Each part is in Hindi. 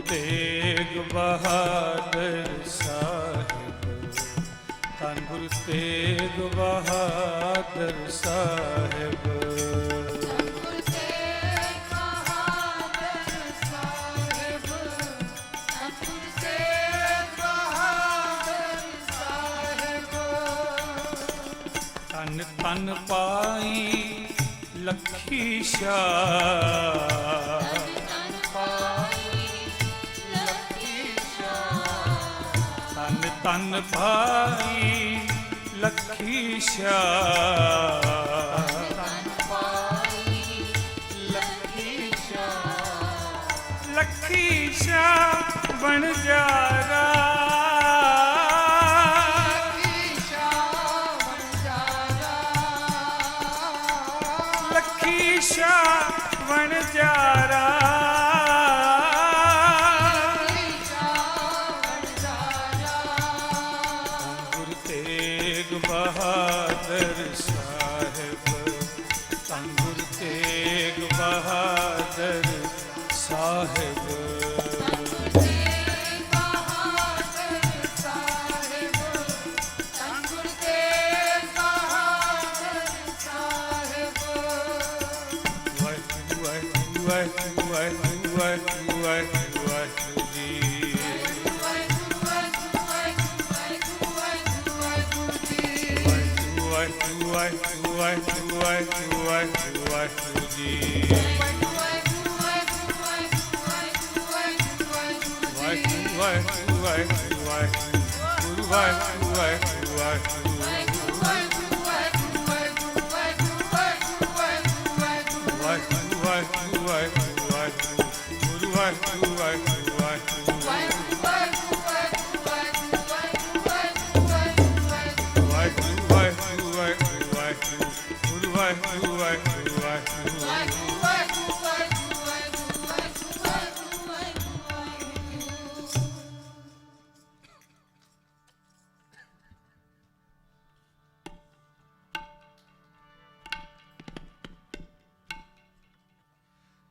तेग बहादुर साहिब, धन गुरु तेग बहादुर साहिब। तन तन पाई लखी शाह, तन तन पाई लखी शाह, लखी शाह बन जारा, बन जारा, गुरु तेग बहादुर साहिब, गुरु तेग बहादुर साहिब।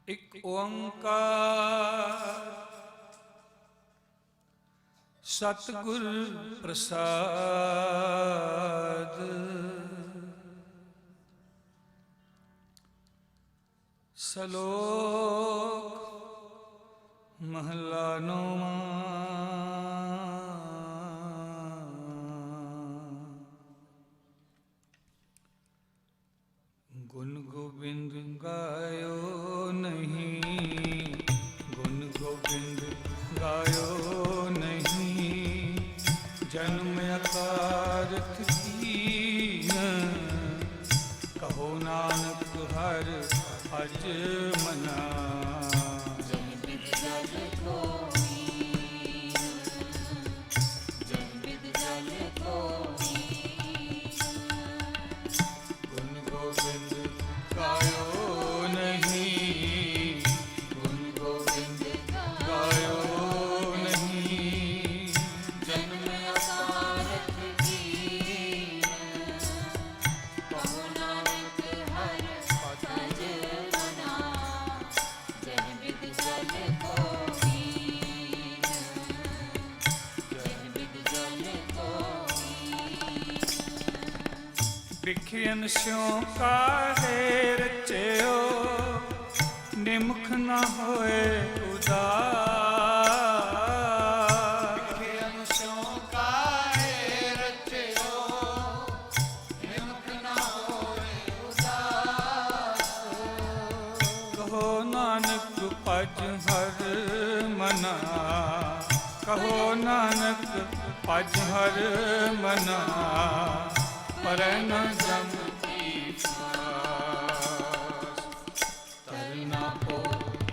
एक ओंकार सतगुर प्रसाद, सलोक महला नौमा। गुण गोविंद गायो नहीं, गुण गोविंद गायो नहीं, जन्म अकारथ कीन, कहो नानक हर भज मना। विखियन स्यों काहे रचियो, निमुख न होए उदास। विखियन स्यों काहे रचियो, निमुख न होए उदास। कहो नानक भज हर मना, कहो नानक भज हर मना, परै न जम की प्यास। तरना को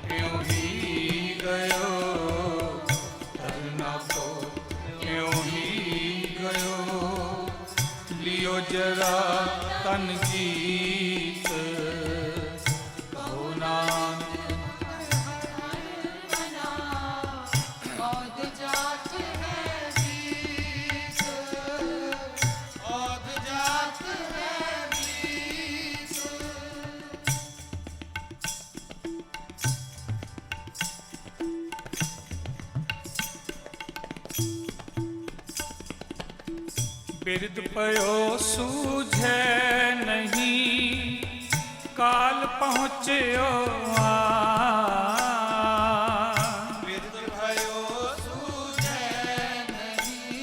क्यों ही गयो, तरना को क्यों ही गयो, लियो जरा तन जीत, कहो नानक बिरद पयो सूझे नहीं, काल पहुँच्यो बिरद भयो सूझे नहीं,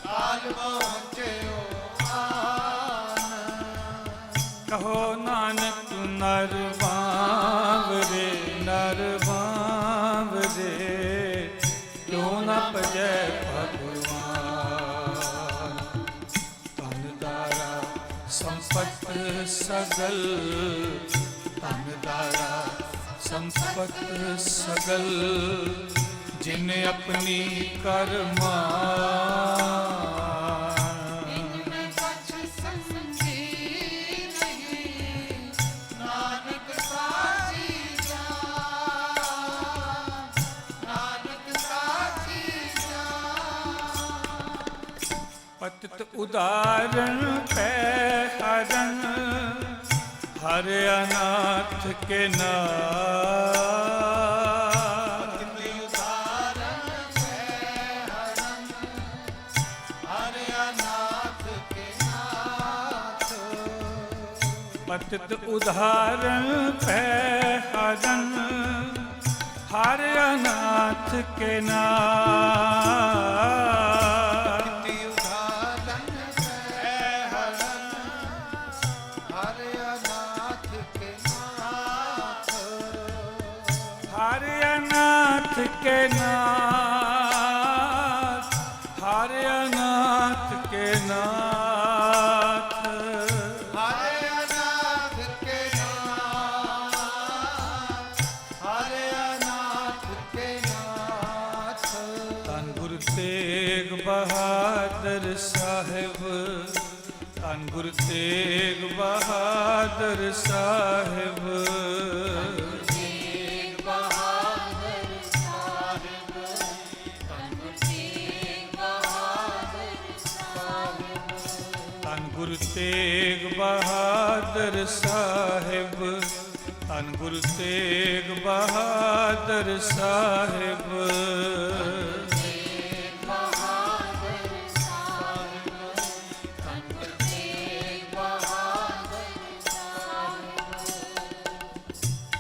काल पहुँच्यो कहो नानक नर बांवरे, नर बांवरे, क्यों न पजै भगवान। तन दारा संपत सगल, तन दारा संपत सगल, जिन अपनी कर्मा पतित उदाहरण पे हरण, हर अनाथ के नाथ। पतित उदाहरण पे हरण, हर अनाथ के नाथ। हर अनाथ के नाथ, हर अनाथ के नाथ, हर अनाथ के नाथ, हर अनाथ के नाथ। धन गुरु तेग बहादुर साहिब, धन गुरु तेग बहादुर साहिब। गुरु तेग बहादुर साहिब, धन गुरु तेग बहादुर साहिब।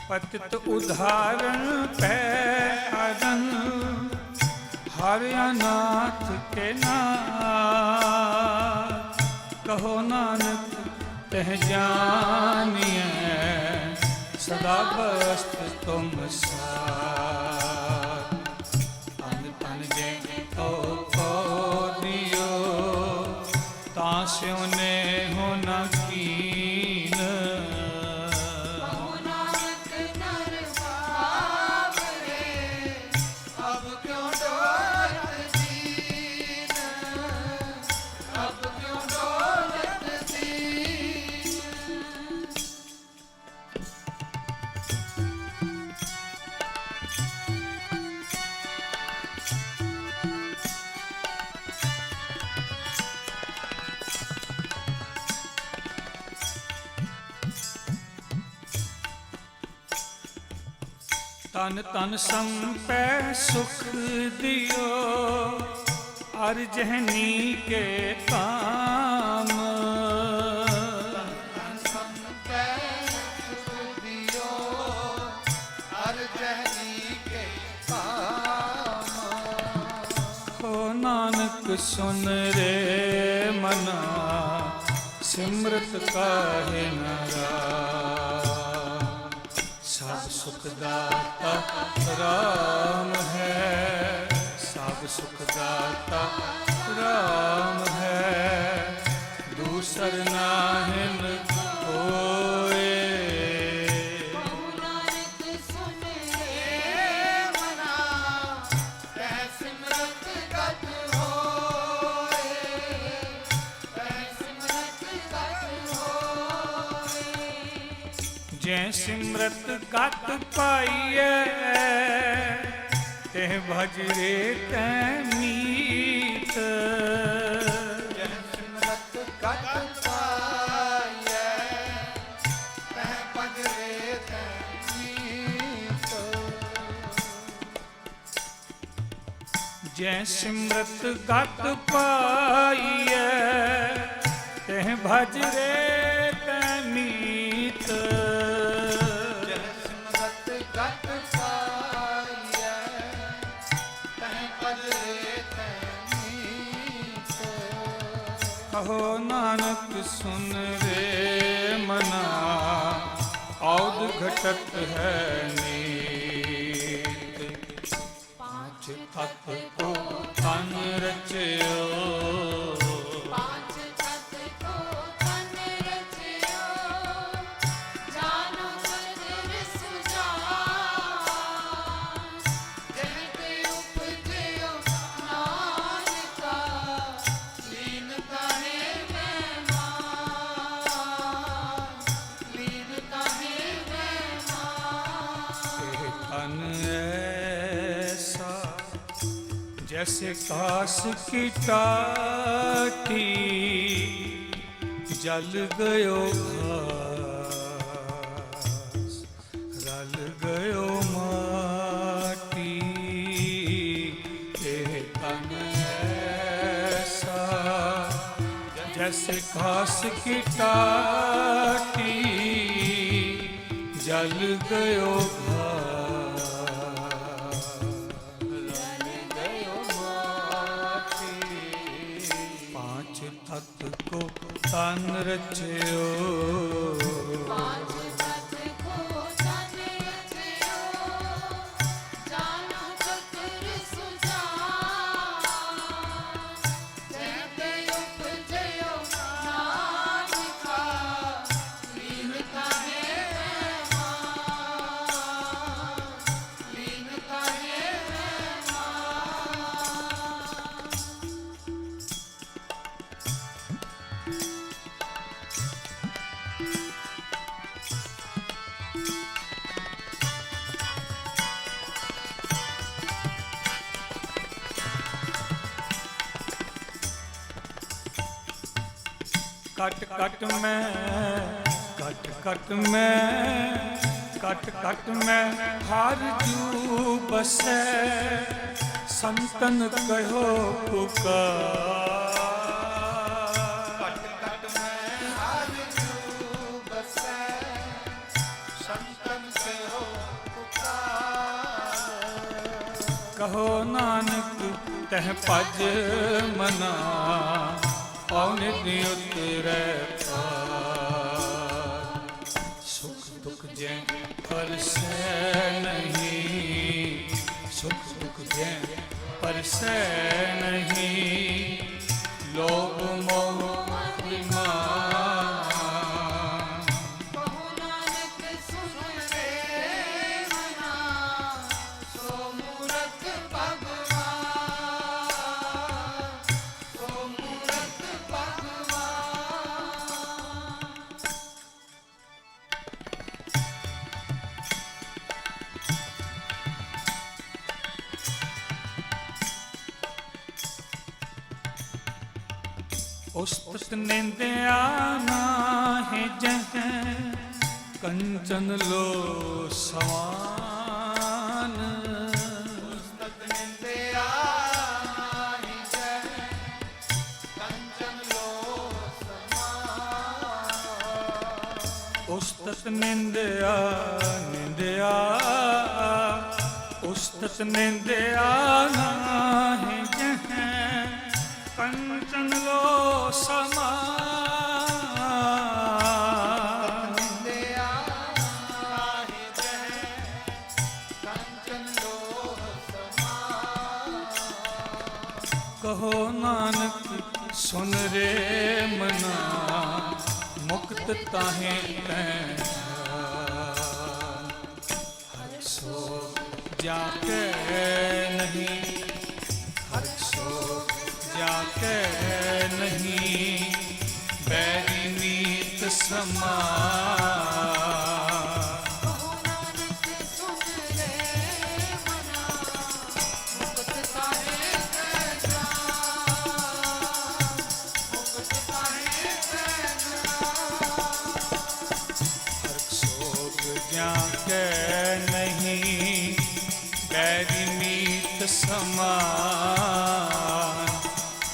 पतित उदाहरण पे हरण, हर अनाथ के नाथ। कहो नानक तह जानिए, सदा बस्त तुम साथ। तन तन जे को दियो, तास्यों ने हो न कीन। अब क्यों डोलत दीन, अब क्यों डोलत दीन। तन तन संपै सुख दियो, अर जहनी के काम। संपै सुख दियो, हर जहनी के काम। हो नानक सुन रे मना, सिमरत काहे न राम। सब सुख दाता राम है, सब सुख दाता राम है, दूसर नाहिन कोय। जै सिमरत गत पाइए, ते भज रे तै मीत। जै सिमरत गत पाइए, तै भज रे तै मीत। जै सिमरत गत पाइयै तह भज रे तै मीत। जय सिमरत गत पाइयै तह भज रे तै मीत। कहो नानक सुन रे मना औध घटत है नीत। पाँच तत्व को तन रचियो जैसे कास की टाटी जल गयो घास रल गयो माटी। ये तन ऐसा जैसे कास की टाटी जल गयो को तन रचियो। कट कट में कट कट में कट कट में हर जू बसै संतन कहो पुकार। कट कट में हर जू बसै संतन कहो पुकार। कहो नानक तह भज मना निधि उतरै पार। सुख दुख जै परसै नहीं सुख दुख जै परसै नहीं लोभ मोह अभिमान। उस्तत निंदिया नाहि जह कंचन लो समान। उस्तत निंदिया नाहि जह कंचन लो समान। उस्तत निंदिया निंदिया उस्तत निंदिया नाहि जह कंचन लो समान। निंदिया नाहि जह कंचन लो समान। कहो नानक सुन रे मना मुक्त ताहे तैं हर सो जाके नहीं हर सो जाके नहीं बैरी नीत समान। जाके नहीं बैठ बैरी मीत समान,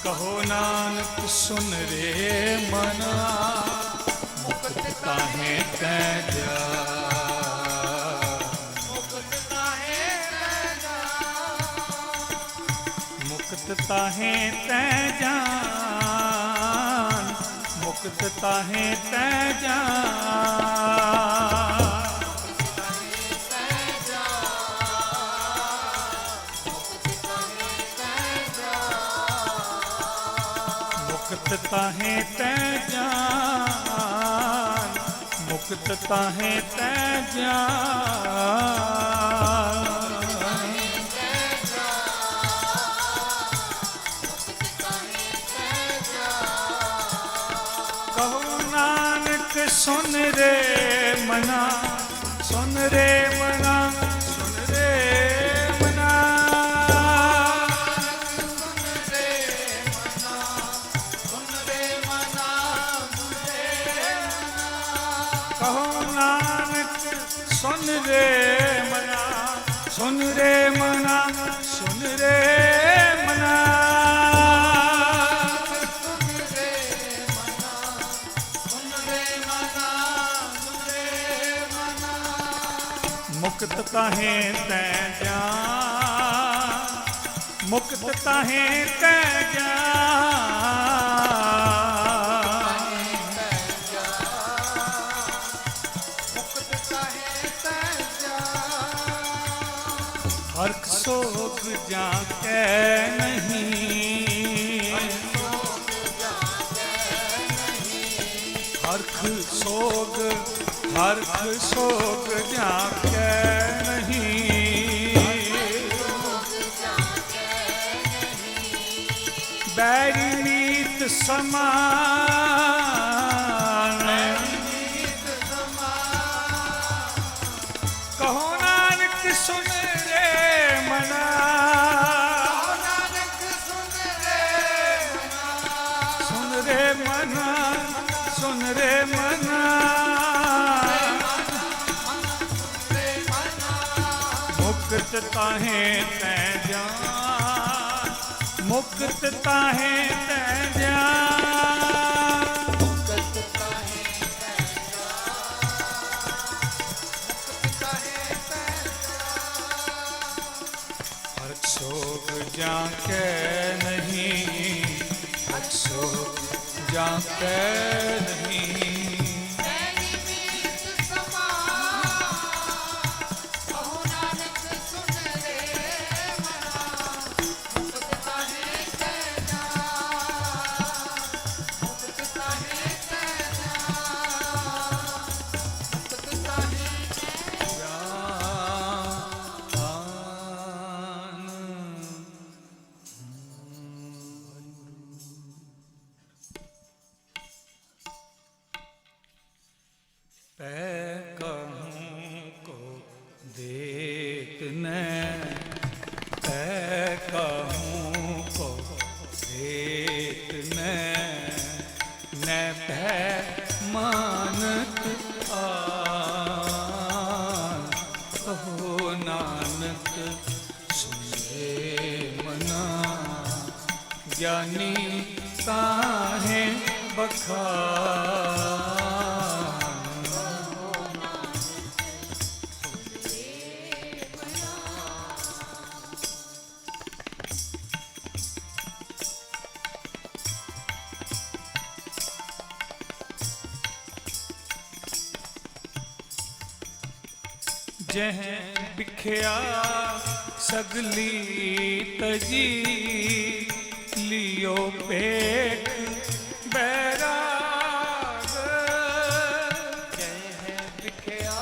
कहो नानक सुन रे मना, मुक्त ताहे तै जा, मुक्त ताहे तै जा, मुक्त ताहे तै जान, मुक्त ताहे तै जान। मुक्त ताहे तै जान, मुक्त ताहे तै जान। कहो नानक सुन रे मना, सुन रे मना, सुन रे मना, कहो नानक सुन रे मना, सुन रे मना, सुन रे मना, मुक्त ताहे तै जान, मुक्त ताहे तै जान। मुक्त ताहे तै जा, हर्ख सोग जाके नहीं, हर्ख सोग, हर्ख सोग जाके नहीं, बैरी मीत समान, कहो नानक सुन रे मना, नानक सुन रे मना, सुन रे मना, सुन रे मना, मुक्त ताहे तै जान, मुक्त ताहे तै जान। मुक्त ताहे तै जा, मुक्त ताहे तै जा, हर्ख सोग जाके नहीं, हर्ख सोग जाके नहीं, बैरी मीत समान, कहो नानक सुन रे मना, मुक्त ताहे तै जा, मुक्त ताहे तै जा, मुक्त ताहे तै जा। तै कहूँ को देत न, तै कहूँ को देत न, न भै मानत आन, कहो नानक सुन रे मना, ज्ञानी ताहे बखान। जह बिख्या सगली तजी, लियो पेट बैराग, जह बिख्या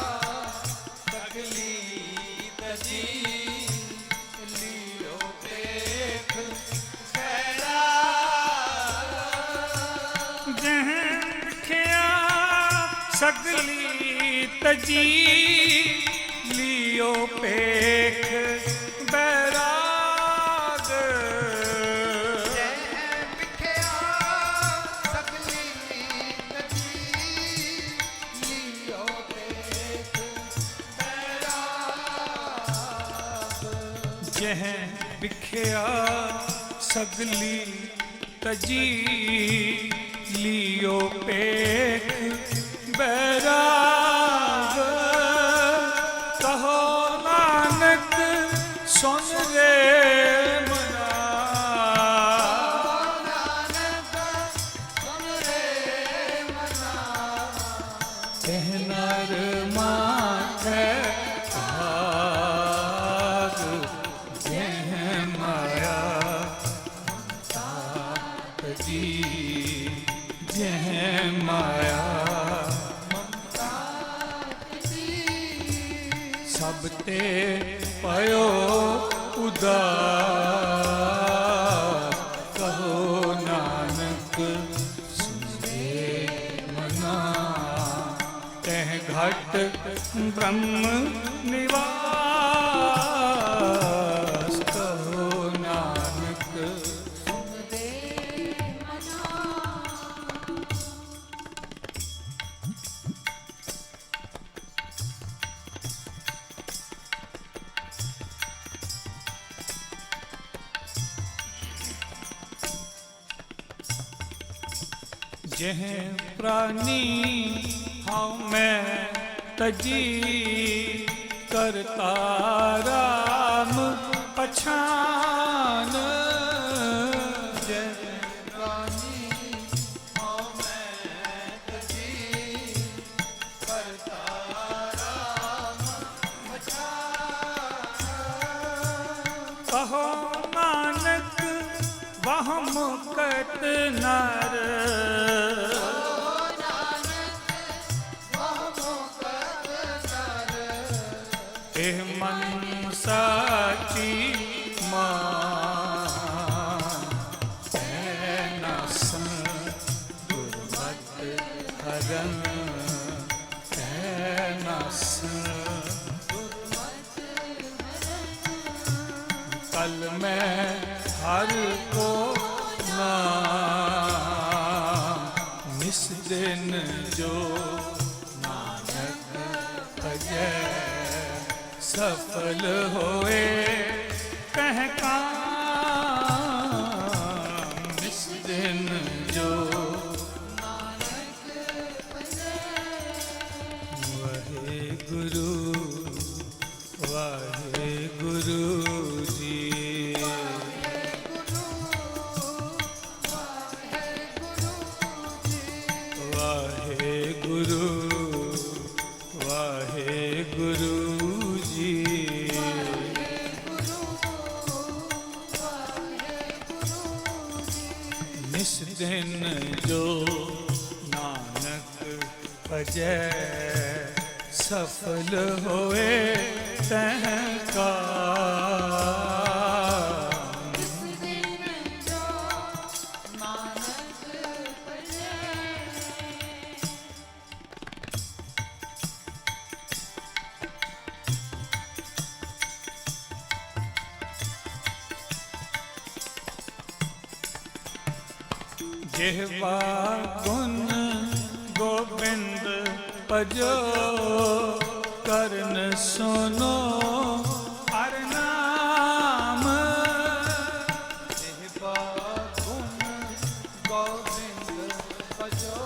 सगली तजी, लियो पेट बैराग, जह बिख्या सगली तजी, लियो पेख बैराग, जय बिख्या सगली तजी, लियो पेख बैराग, जह बिख्या सगली तजी लियो पेख बैराग कहो नानक सुन रे मना कहनार माथे भाग जह माया जी जह माया सब ते पयो उदार कहो नानक सुने मना तह घट ब्रह्म निवास कहो नानक जह प्राणी हाँ मैं तजी करता राम पछान जह प्राणी हाँ मैं तजी करता राम पछान कहो नानक वह मुकत नर मन साची मान नसन दुर्मत हरन नसन कल में हर को नाम निस दिन जो नानक भजै सफल होए कह काम इस दिन जो वाहे गुरु जी वाहे गुरु निस दिन जो नानक भजै सफल होए तह का जेहवा गुण गोविंद भजो करन सुनो हर नाम जेहवा गुण गोविंद भजो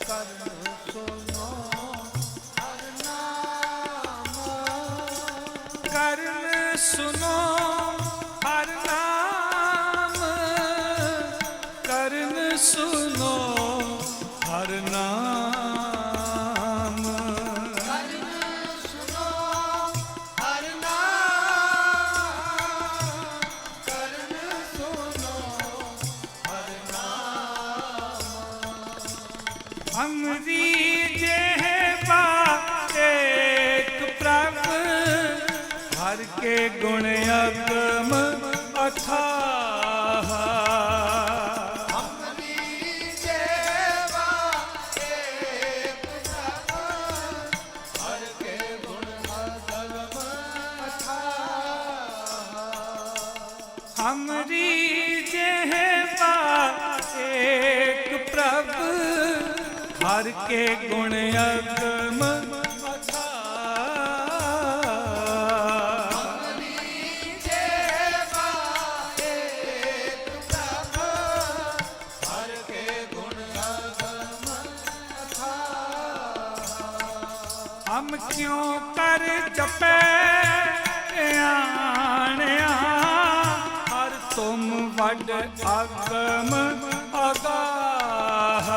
करन सुनो हर नाम करन सुनो हर नाम करन सुनो हर नाम करन सुनो हर नाम करन सुनो हर नाम अमरी जेहवा एक प्रभ हर के गुण अगम अथाह हमरी जेहवा एक प्रभ हर के गुण अगम अथाह हमरी हम क्यों कर जपे आणिया हर तुम वड आगम अगाह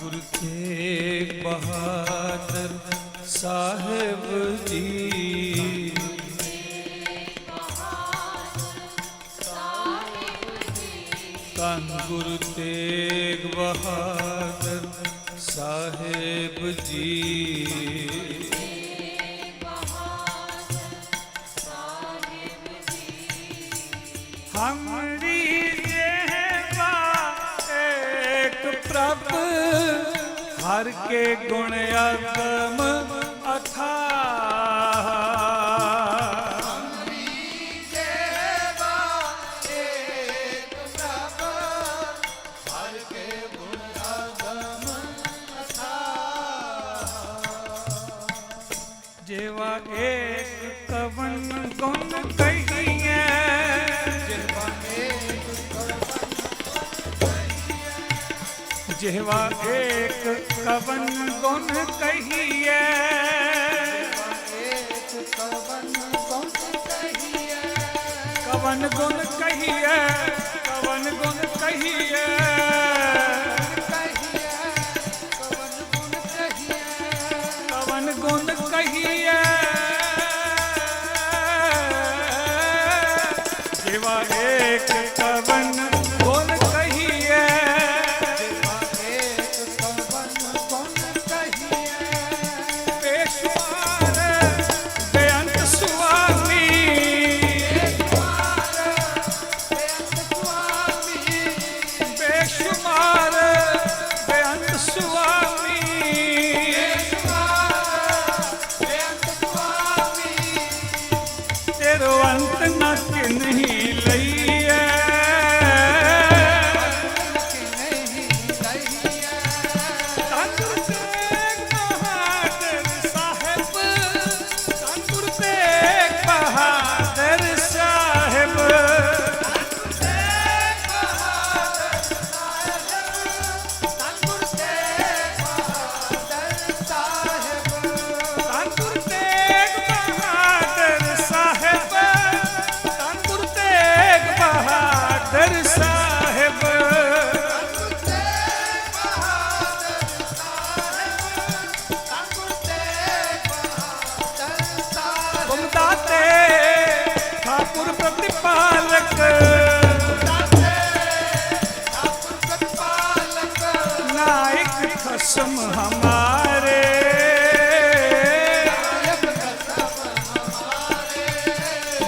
गुरु तेग बहादुर साहिब जी धन गुरु तेग बहादुर साहिब जी हमरी जेवा एक प्रभु हर के गुण अगम अथाह जेवा एक कवन गुण कहिए जेवा एक कवन गुण कहिए कवन गुण कहिए कवन गुण कहिए कवन गुण कहिए जेवा एक कवन गुण कहिए पेशवार बेअंत स्वामी बेशुमार बेअंत स्वामी तेरो अंत न किन्ही लईए धन गुरु तेग बहादुर साहिब धन गुरु तेग बहादुर साहिब धन गुरु तेग बहादुर साहिब धन गुरु तेग बहादुर साहिब तुम दाते ठाकुर प्रतिपालक नायक खसम हमारे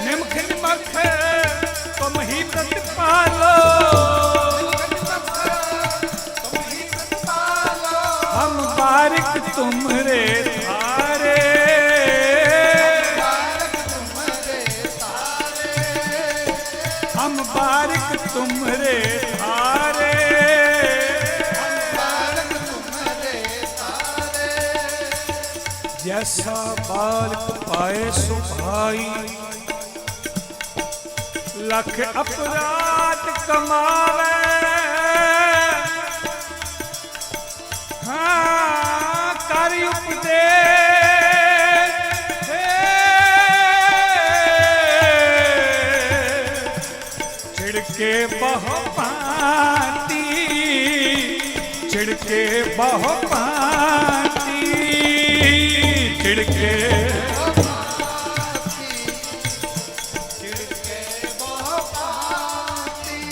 निमख निमख तुम ही प्रतिपालो हम बारिक तुमरे धारे हम बारिक तुमरे धारे जैसा बालक पाए सो भाई लख अपराध कमावे हाँ कर उपदेश छिड़के बहु पाती छिड़के बहु पाती छिड़के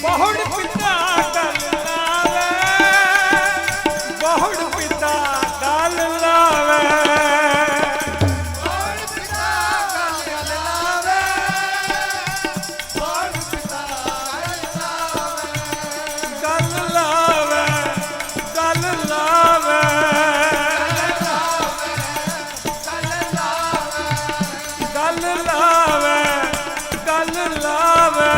बहुड़ पिता दल लावे बहुड़ पिता दल लावे गल लावे गल लावे गल लावे गल लावे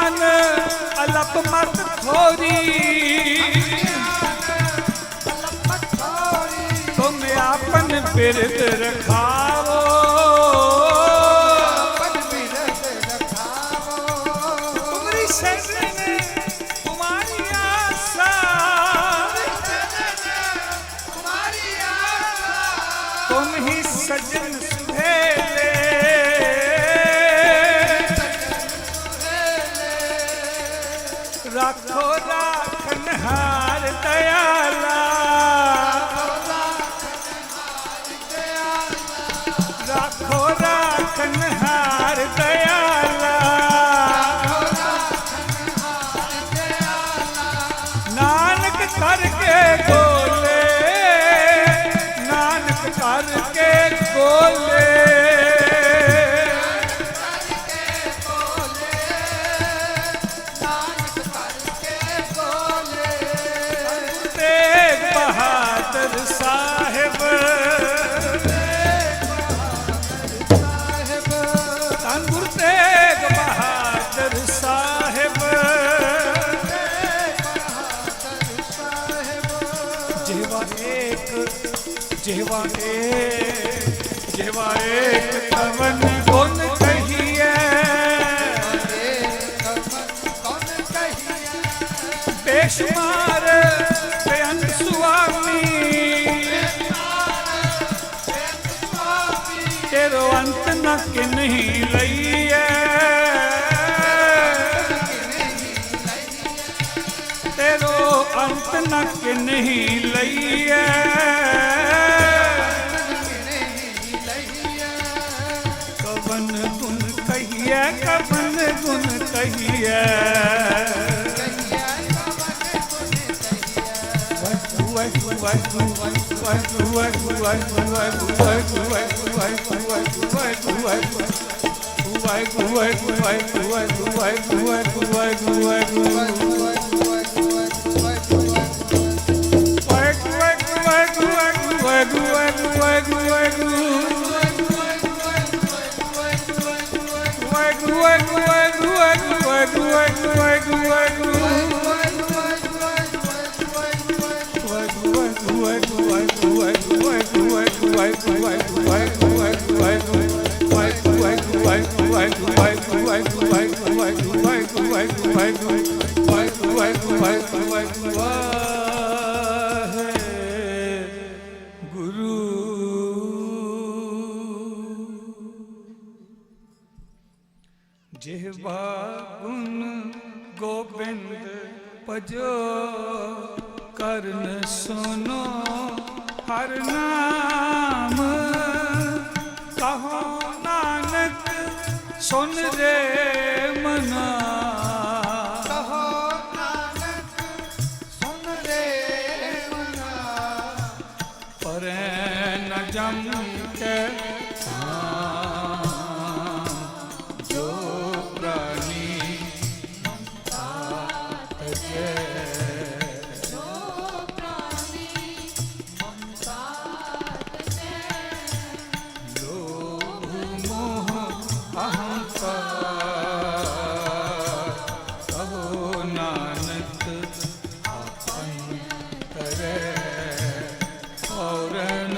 अज्ञान अलप मत थोरी, तुम आपन बिरद रखावो, तुम्हारी शरण तुम्हारी आशा, तुम ही सजन सुहेले, राखो राखनहार दयाला, राखो राखनहार दयाला, नानक करके बोले, नानक करके बोले, तेग बहादुर साहिब, धन गुरु तेग बहादुर साहिब, जेवा एक कवन गुण कहिए, बेशुमार बेअंत स्वामी, तेरो अंत न किन्हीं लईए, तेरो अंत न किन्हीं लईए, कवन गुण कहिए, कवन गुण कहिए, जिह्वा गुण गोविंद भजो, करन सुनो हर नाम, कहो नानक सुन रे मना, कहो नानक सुन रे मना, परै न जम के जो प्राणी लोभ मोह अहंकार, कहो नानक अपन करे औरन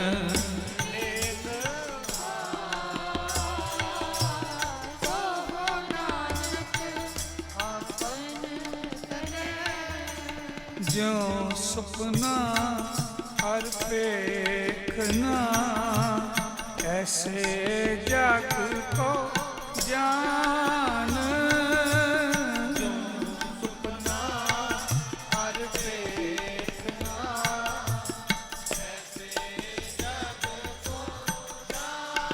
जो सपना हर पेखना, ऐसे जग को जान, जो सपना हर पेखना, ऐसे जग को जान,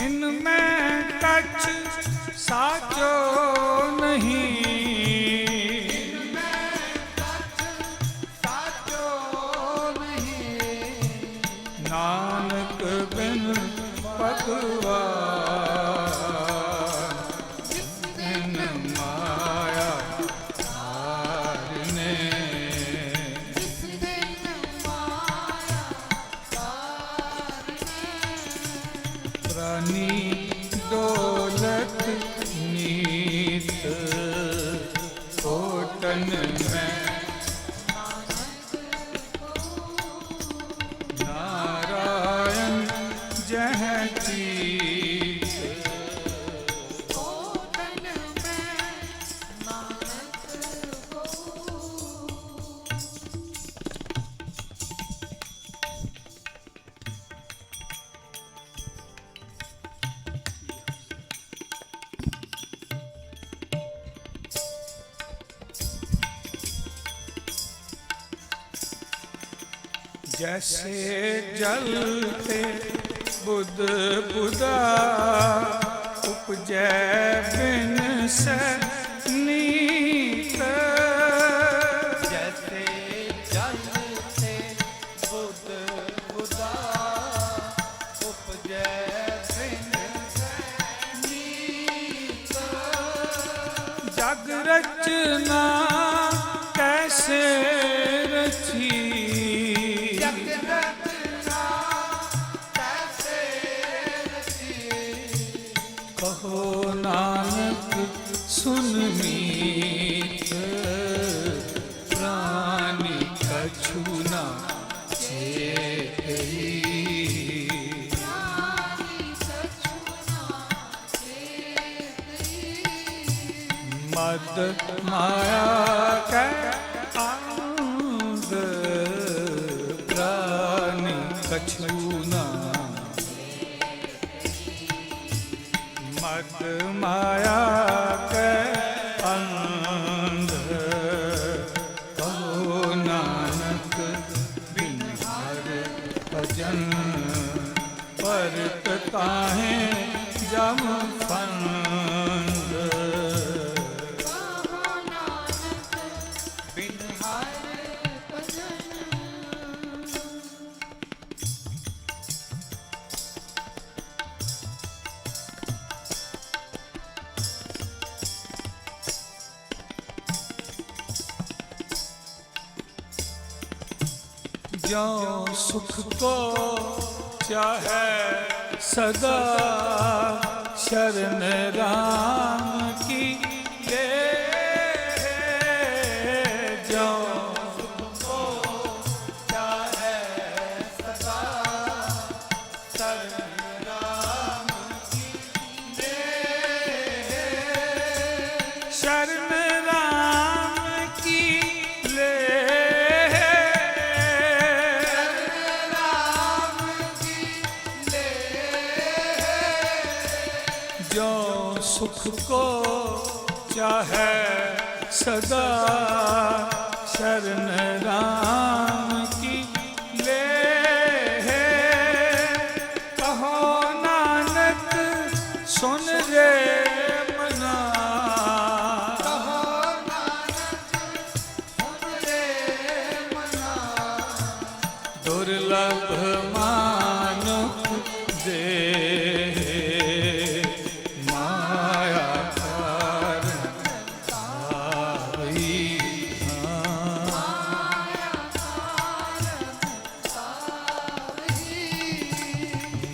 इनमें कछ साचो नहीं, नानक बिन भगवान, तन में नारायण जह चीत जैसे जलते बुद बुदा उपजै बिन सनीत जैसे जलते बुद बुदा उपजै बिन सनीत जग रचना कैसे रची कहो नानक सुन मीत प्राणी कछु न चेतई मद माया के अंग प्राणी कछु न मद माया के अंध कहो नानक बिन हर भजन परत ताहे जम फंद बिन हर भजन जो सुख को चाहे सदा शरण राम की ले जो सुख को चाहे सदा शरण राम की ले शरण राम की ले जो सुख को चाहे सदा शरण राम की ले कहो नानक सुन रे मना कहो नानक सुन रे मना दुर्लभ मानुख दे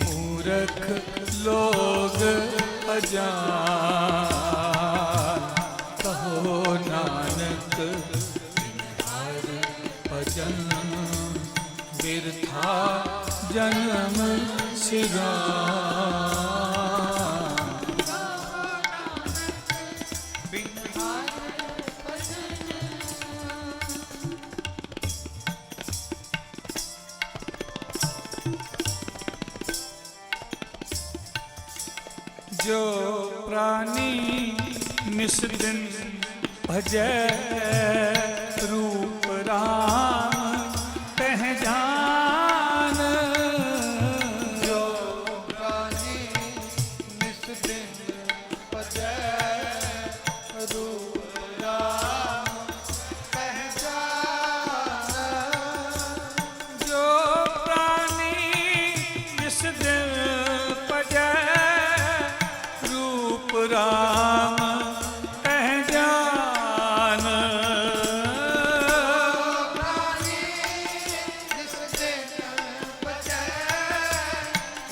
मूर्ख लोग अजान कहो नानक हर भजन बिरथा जन्म सिरान बिन हर भजन जो प्राणी निस दिन भजै रूप राम तह जान जो प्राणी निस दिन भजै रूप राम पहचान जो प्राणी निस दिन भजै रूप राम पहचान प्राणी निस दिन भजै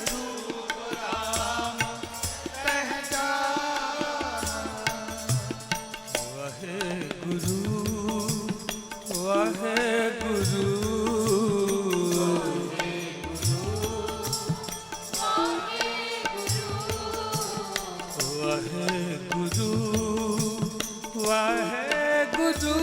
रूप राम पहचान वह गुरु ਵਾਹਿਗੁਰੂ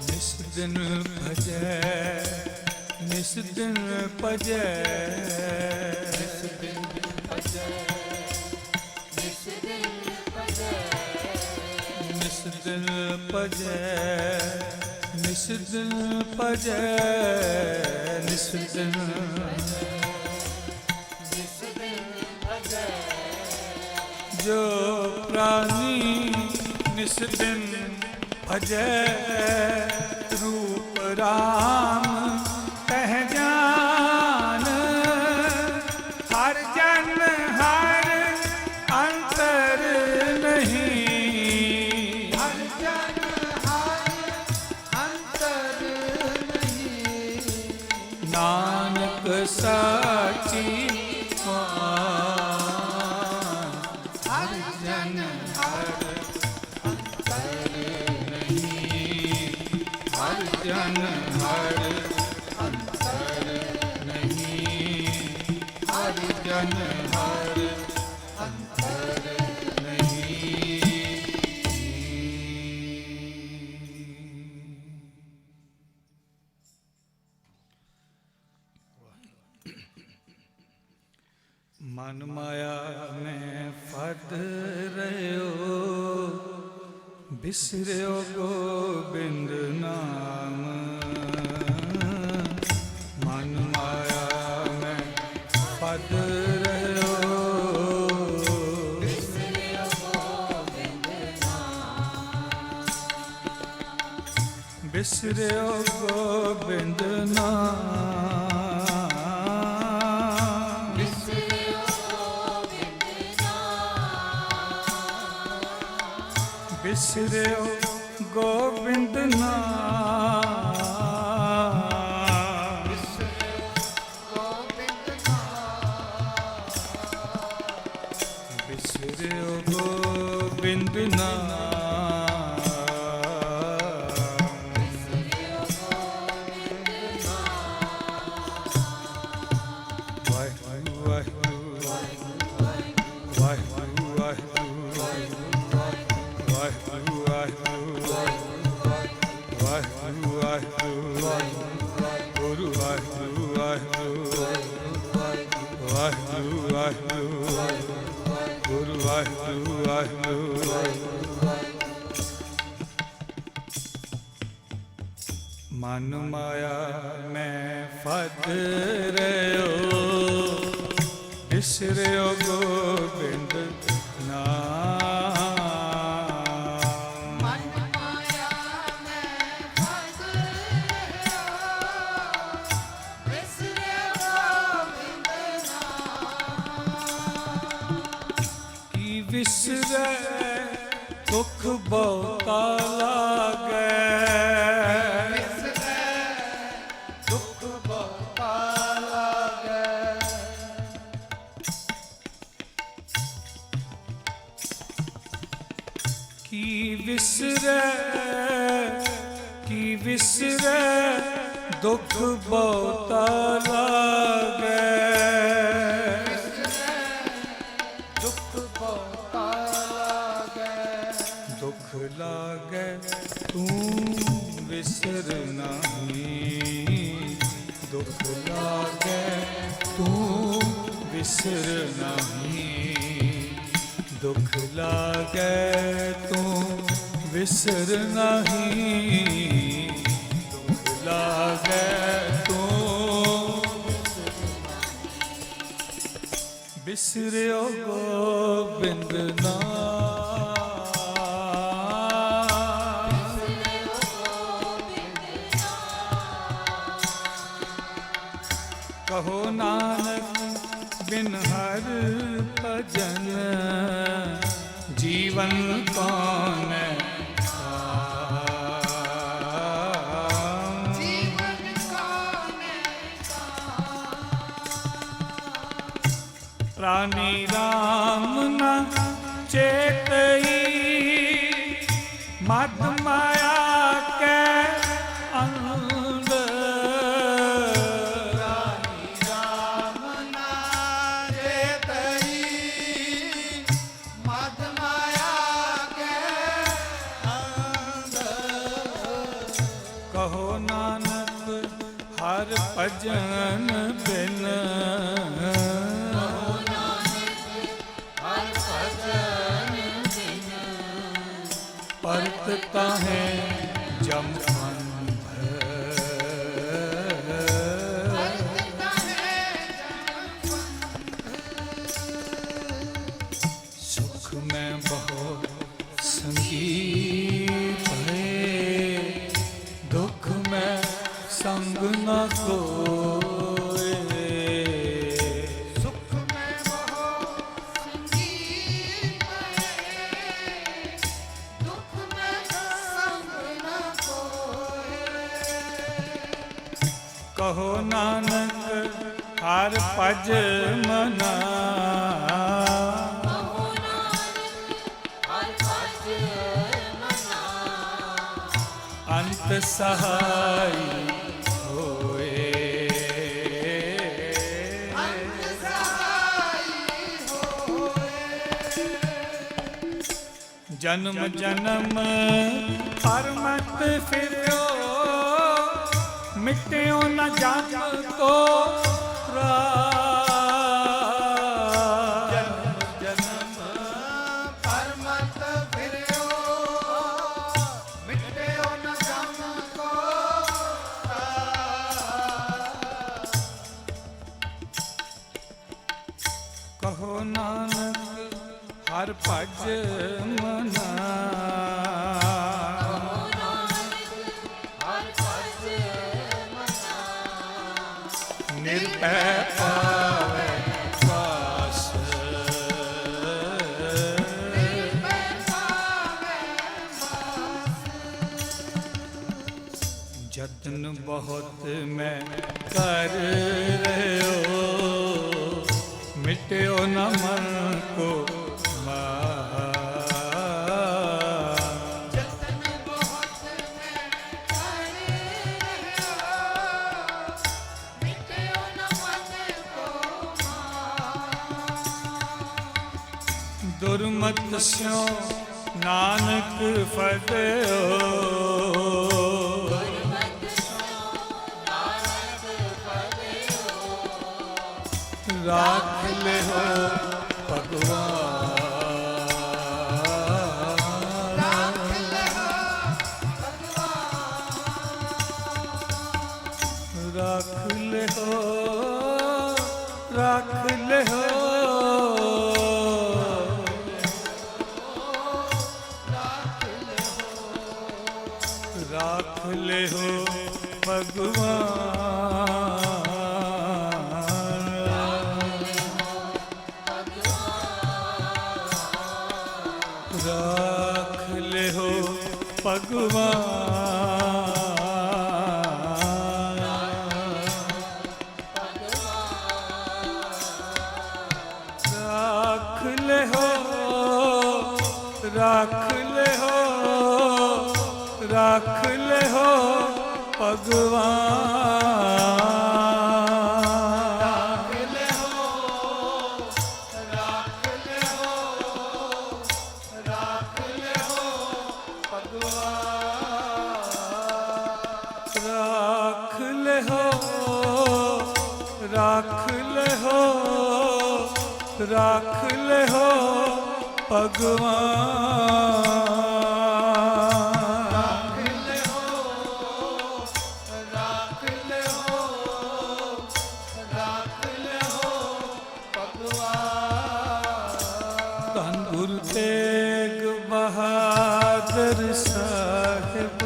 ਨਿਸ ਦਿਨ ਭਜੈ ਨਿਸ ਦਿਨ ਭਜੈ ਨਿਸ ਦਿਨ ਭਜੈ ਨਿਸ ਦਿਨ ਭਜੈ ਨਿਸ ਦਿਨ ਜੋ ਪ੍ਰਾਨੀ ਨਿਸ ਦਿਨ ਭਜੈ ਰੂਪ ਰਾਮ ਕਹਿ ਜਾਨ ਹਰ ਜਨ ਹਰ ਅੰਤਰ ਨਹੀਂ ਹਰ ਜਨ ਹਰ ਅੰਤਰ ਨਹੀਂ ਨਾਨਕ ਸਾਚੀ ਹਰ ਜਨ ਹਰ ਅੰਤਰ ਨਹੀਂ ਹਰ ਜਨ ਹਰ ਅੰਤਰ ਨਹੀਂ ਹਰ ਜਨ ਹਰ ਅੰਤਰ ਨਹੀਂ ਮਨ ਮਾਇਆ ਮੈਂ ਫਦ ਰਹਿਓ ਬਿਸਰਿਓ ਗੋਬਿੰਦ ਨਾਮ ਮਨ ਮਾਇਆ ਮੈਂ ਫਦ ਰਹਿਓ ਬਿਸਰਿਓ ਗੋਬਿੰਦ ਨਾਮ ਬਿਸਰਿਓ ਗੋਬਿੰਦ ਨਾਮ ਬਿਸਰਿਓ ਗੋਬਿੰਦ ਨਾਮ ਬਿਸਰਿਓ ਗੋਬਿੰਦ ਨਾਮ ਵਾਹਿਗੁਰੂ ਵਾਹਿਗੁਰੂ ਵਾਹਿਗੁਰੂ ਵਾਹਿਗੁਰੂ ਵਾਹਿਗੁਰੂ ਵਾਹਿਗੁਰੂ ਵਾਹਿਗੁਰੂ ਗੁਰੂ ਵਾਹਿਗੁਰੂ ਵਾਹਿਗੁਰੂ ਵਾਹਿਗੁਰੂ ਵਾਹਿਗੁਰੂ ਗੁਰੂ ਵਾਹਿਗੁਰੂ ਵਾਹਿਗੁਰੂ ਮਨ ਮਾਇਆ ਮੈਂ ਫਦ ਰਹਿਓ ਬਿਸਰਿਓ ਗੋਬਿੰਦ ਨਾਮ ਵਿਸਰੈ ਦੁਖ ਬਹੁਤਾ ਲਾਗੈ ਵਿਸਰੈ ਦੁਖ ਬਹੁਤਾ ਲਾਗੈ ਕੀ ਵਿਸਰੈ ਦੁਖ ਬਹੁਤਾ ਲਾਗੈ ਦੁਖ ਲਾਗੈ ਤੂੰ ਵਿਸਰ ਨਹੀਂ ਦੁਖ ਲਾਗੈ ਤੂੰ ਵਿਸਰ ਨਹੀਂ ਦੁਖ ਲਾਗੈ ਤੂੰ ਵਿਸਰ ਨਹੀਂ ਦੁਖ ਲਾਗੈ ਤੂੰ ਬਿਸਰਿਓ ਗੋਬਿੰਦ ਨਾਮ ਕਹੋ ਨਾਨਕ ਬਿਨ ਹਰ ਭਜਨ ਜੀਵਨ ਕੌਣ ਜੀਵਨ ਕੌਣ ਪ੍ਰਾਨੀ ਰਾਮ ਨ ਚੇਤਈ ਮਦ ਮਾਇਆ ਕੈ ਅੰਧ ਰਾਮ ਨਾਮ ਭਜਨ ਬਿਨ ਹਰ ਭਜਨ ਬਿਨ ਪਰਤ ਤਾਹੇ ਜਮ ਅੰਧ ਭਗਤਾ ਹੈ ਸੁਖ ਮੈਂ ਬਹੁ ਸੰਗੀਤ ਹੈ ਦੁਖ ਮੈਂ ਸੰਗ ਨ ਕੋਏ ਸੁਖ ਮੈਂ ਬਹੁ ਸੰਗੀਤ ਹੈ ਦੁਖ ਮੈਂ ਸੰਗ ਨ ਕੋਏ ਕਹੋ ਨਾਨਕ ਹਰ ਭਜ ਮਨਾ ਕਹੋ ਨਾਨਕ ਹਰ ਭਜ ਮਨਾ ਅੰਤ ਸਹਾਈ ਹੋਏ ਅੰਤ ਸਹਾਈ ਹੋਏ ਜਨਮ ਜਨਮ ਹਰ ਮਤ ਫਿਰਿਓ ਮਿਟਿਓ ਨ ਜਮ ਕੋ ਜਨਮ ਜਨਮ ਪਰਮਤ ਫਿਰਿਓ ਮਿਟਿਓ ਨ ਜਮ ਕੋ ਕਹੋ ਨਾਨਕ ਹਰ ਭਜ ਮਨਾ ਹਰ ਭਜ ਮਨਾ ਨਿਰਭੈ ਪਾਵੈ ਵਾਸ ਨਿਰਭੈ ਪਾਵੈ ਵਾਸ ਜਤਨ ਬਹੁਤ ਮੈਂ ਕਰ ਰਹਿਓ ਮਿਟਿਓ ਨ ਮਨ ਕੋ ਮਾਰ ਜਤਨ ਬਹੁਤ ਮੈਂ ਕਰ ਰਿਹਾ ਮਿਟਿਓ ਨ ਮਨ ਕੋ ਮਾਰ ਦੁਰਮਤ ਸਿਓ ਨਾਨਕ ਫਤਿਓ ਰਾਖ ਲਿਓ ਭਗਵਾਨ ਰਾਖ ਲਿਓ ਰੱਖ ਲਿਓ ਰੱਖ ਲਿਓ ਰੱਖ ਲਿਓ ਭਗਵਾਨ ਰੱਖ ਲਿਓ ਭਗਵਾਨ ਰੱਖ ਲਿਓ ਰੱਖ ਲਿਓ ਰੱਖ ਲਿਓ ਧੰਨ ਗੁਰੂ ਤੇਗ ਬਹਾਦਰ ਸਾਹਿਬ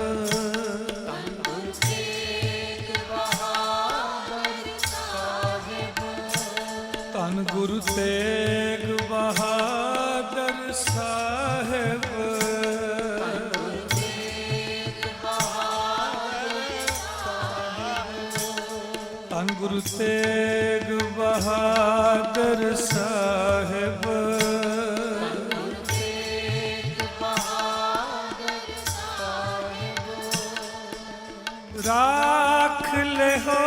ਧੰਨ ਗੁਰੂ ਤੇਗ ਬਹਾਦਰ ਸਾਹਿਬ ਧੰਨ ਗੁਰੂ ਤੇਗ ਬਹਾਦਰ ਸਾਹਿਬ ਰਾਖ ਲਿਓ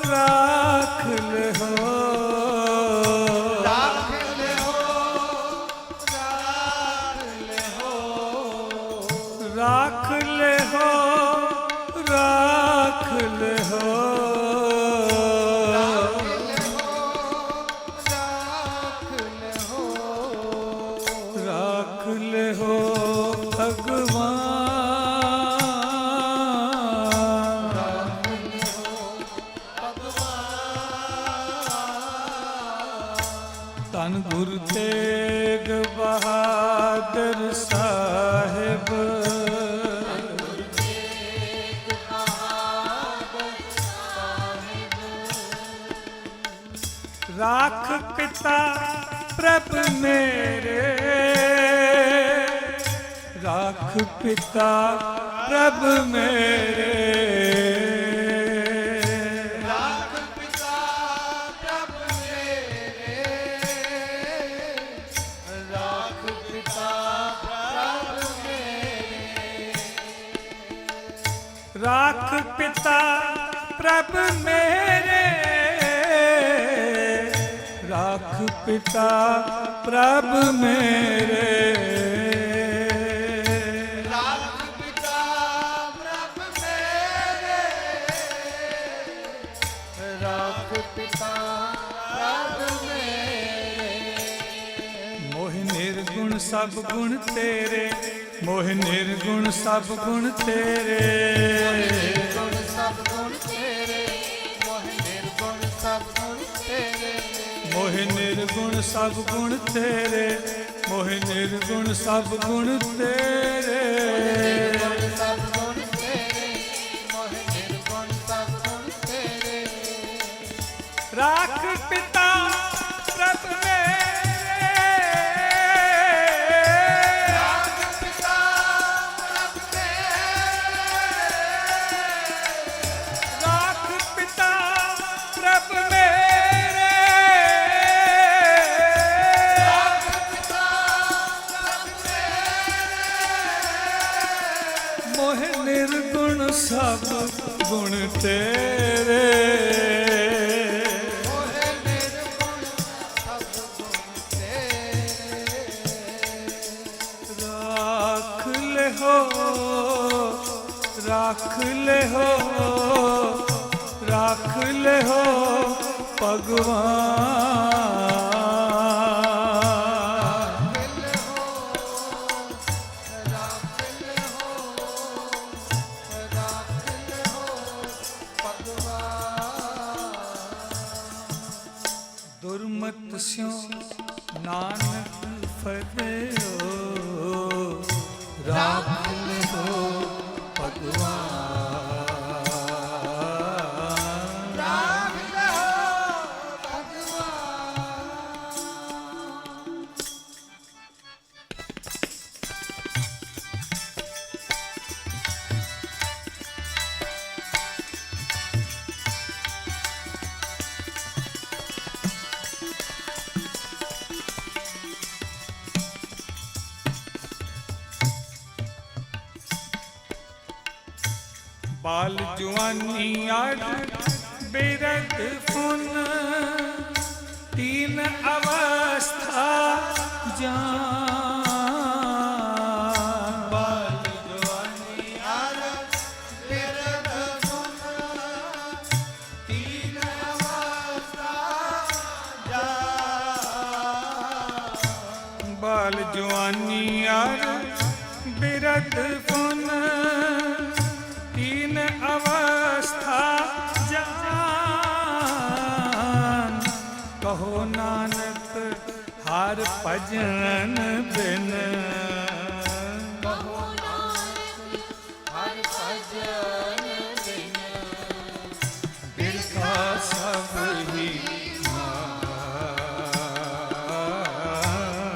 ਰਾਖ ਲਿਓ ਰੱਖ ਲਿਓ ਰੱਖ ਲਿਓ ਧੰਨ ਗੁਰੂ ਤੇਗ ਬਹਾਦਰ ਸਾਹਿਬ। ਰਾਖ ਪਿਤਾ ਪ੍ਰਭ ਮੇਰੇ, ਰਾਖ ਪਿਤਾ ਪ੍ਰਭ ਮੇਰੇ। ਰਾਖ ਪਿਤਾ ਪ੍ਰਭ ਮੇਰੇ, ਰਾਖ ਪਿਤਾ ਪ੍ਰਭ ਮੇਰੇ, ਰਾਖ ਪਿਤਾ ਪ੍ਰਭ ਮੇਰੇ, ਰਾਖ ਪਿਤਾ ਪ੍ਰਭ ਮੇਰੇ। ਰਾਖ ਪਿਤਾ ਪ੍ਰਭ ਮੇਰੇ, ਰਾਖ ਪਿਤਾ ਪ੍ਰਭ ਮੇਰੇ। ਮੋਹਿ ਨਿਰਗੁਣ ਸਭ ਗੁਣ ਤੇਰੇ, ਮੋਹਿ ਨਿਰਗੁਣ ਸਭ ਗੁਣ ਤੇਰੇ। ਗੁਣ ਸਭ ਗੁਣ ਤੇਰੇ, ਮੋਹਿ ਨਿਰਗੁਣ ਸਭ ਗੁਣ ਤੇਰੇ। ਮੋਹਿ ਨਿਰਗੁਣ ਸਭ ਗੁਣ ਤੇਰੇ, ਮੋਹਿ ਨਿਰਗੁਣ ਸਭ ਗੁਣ ਤੇਰੇ। ਗੁਣ ਸਭ ਗੁਣ ਤੇਰੇ, ਮੋਹਿ ਨਿਰਗੁਣ ਸਭ ਗੁਣ ਤੇਰੇ। ਰਾਖ ਪਿਤਾ ਪ੍ਰਭ ਮੇਰੇ, ਰਾਖ ਪਿਤਾ ਪ੍ਰਭ ਮੇਰੇ, ਰਾਖ ਪਿਤਾ ਪ੍ਰਭ ਮੇਰੇ। ਰਾਖ ਪਿਤਾ ਪ੍ਰਭ ਮੇਰੇ। ਮੋਹ ਨਿਰਗੁਣ ਸਭ ਗੁਣ ਤੇਰੇ। ਮੋਹਿ ਨਿਰਗੁਣ ਸਭ ਗੁਣ ਤੇਰੇ। ਰਾਖ ਲਿਹੋ, ਰਾਖ ਲਿਹੋ, ਰਾਖ ਲਿਹੋ ਭਗਵਾਨ। ਦੁਰਮਤ ਸਿਉ ਨਾਨਕ ਫਤਿਹੋ, ਰਾਖ ਲਿਹੋ ਭਗਵਾਨ। ਰਾਖ ਲਿਹੋ ਭਗਵਾਨ। ਬਾਲ ਜਵਾਨੀ ਅੜ ਬਿਰਧ ਫੁਨ, ਤੀਨ ਅਵਸਥਾ ਜਾਨ। ਬਾਲ ਜਵਾਨੀ ਹਰ ਬਿਰਧ ਗੁਣ, ਤੀਨ ਅਵਸਥਾ ਜਾਨ। ਬਾਲ ਜਵਾਨੀ ਅੜ ਬਿਰਧ ਫੁਨ, ਤੀਨ ਅਵਸਥਾ ਜਾਨ। ਕਹੋ ਨਾਨਕ ਹਰ ਭਜਨ ਬਿਨ, ਕਹੋ ਨਾਨਕ ਹਰਿ ਭਜਨ ਬਿਨ, ਬਿਰਖਾ ਸਭ ਹੀ ਮਾਨ।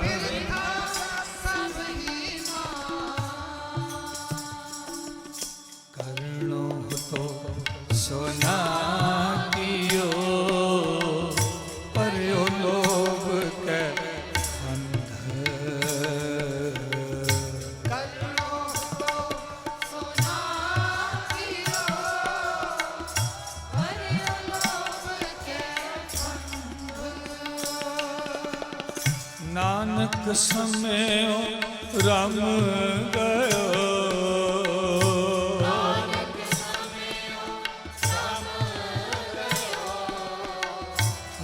ਬਿਰਖਾ ਸਭ ਹੀ ਮਾਨ। ਕਰਣੋ ਤੋ ਸੋਨਾ ਕੀਓ, ਪਰਿਓ ਲੋਭ ਕੈ ਅੰਧ। ਕਰਨੋ ਤੋ ਸੋਨਾ ਕੀਓ, ਹਰਿ ਲੋਭ ਕੈ ਅੰਧ। ਨਾਨਕ ਸਮਿਓ ਰਮ ਗਇਓ,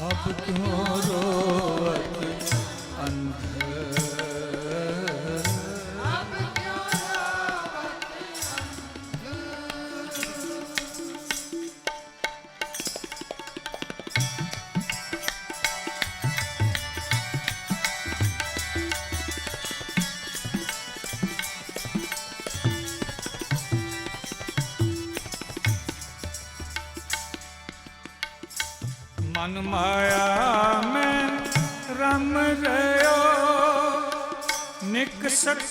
ਅਬ ਕਿਉ ਰੋਵਤ ਅੰਧ। ਅਬ ਕਿਉ ਰੋਵਤ ਅੰਧ। मन माया में रम रयो, निकसत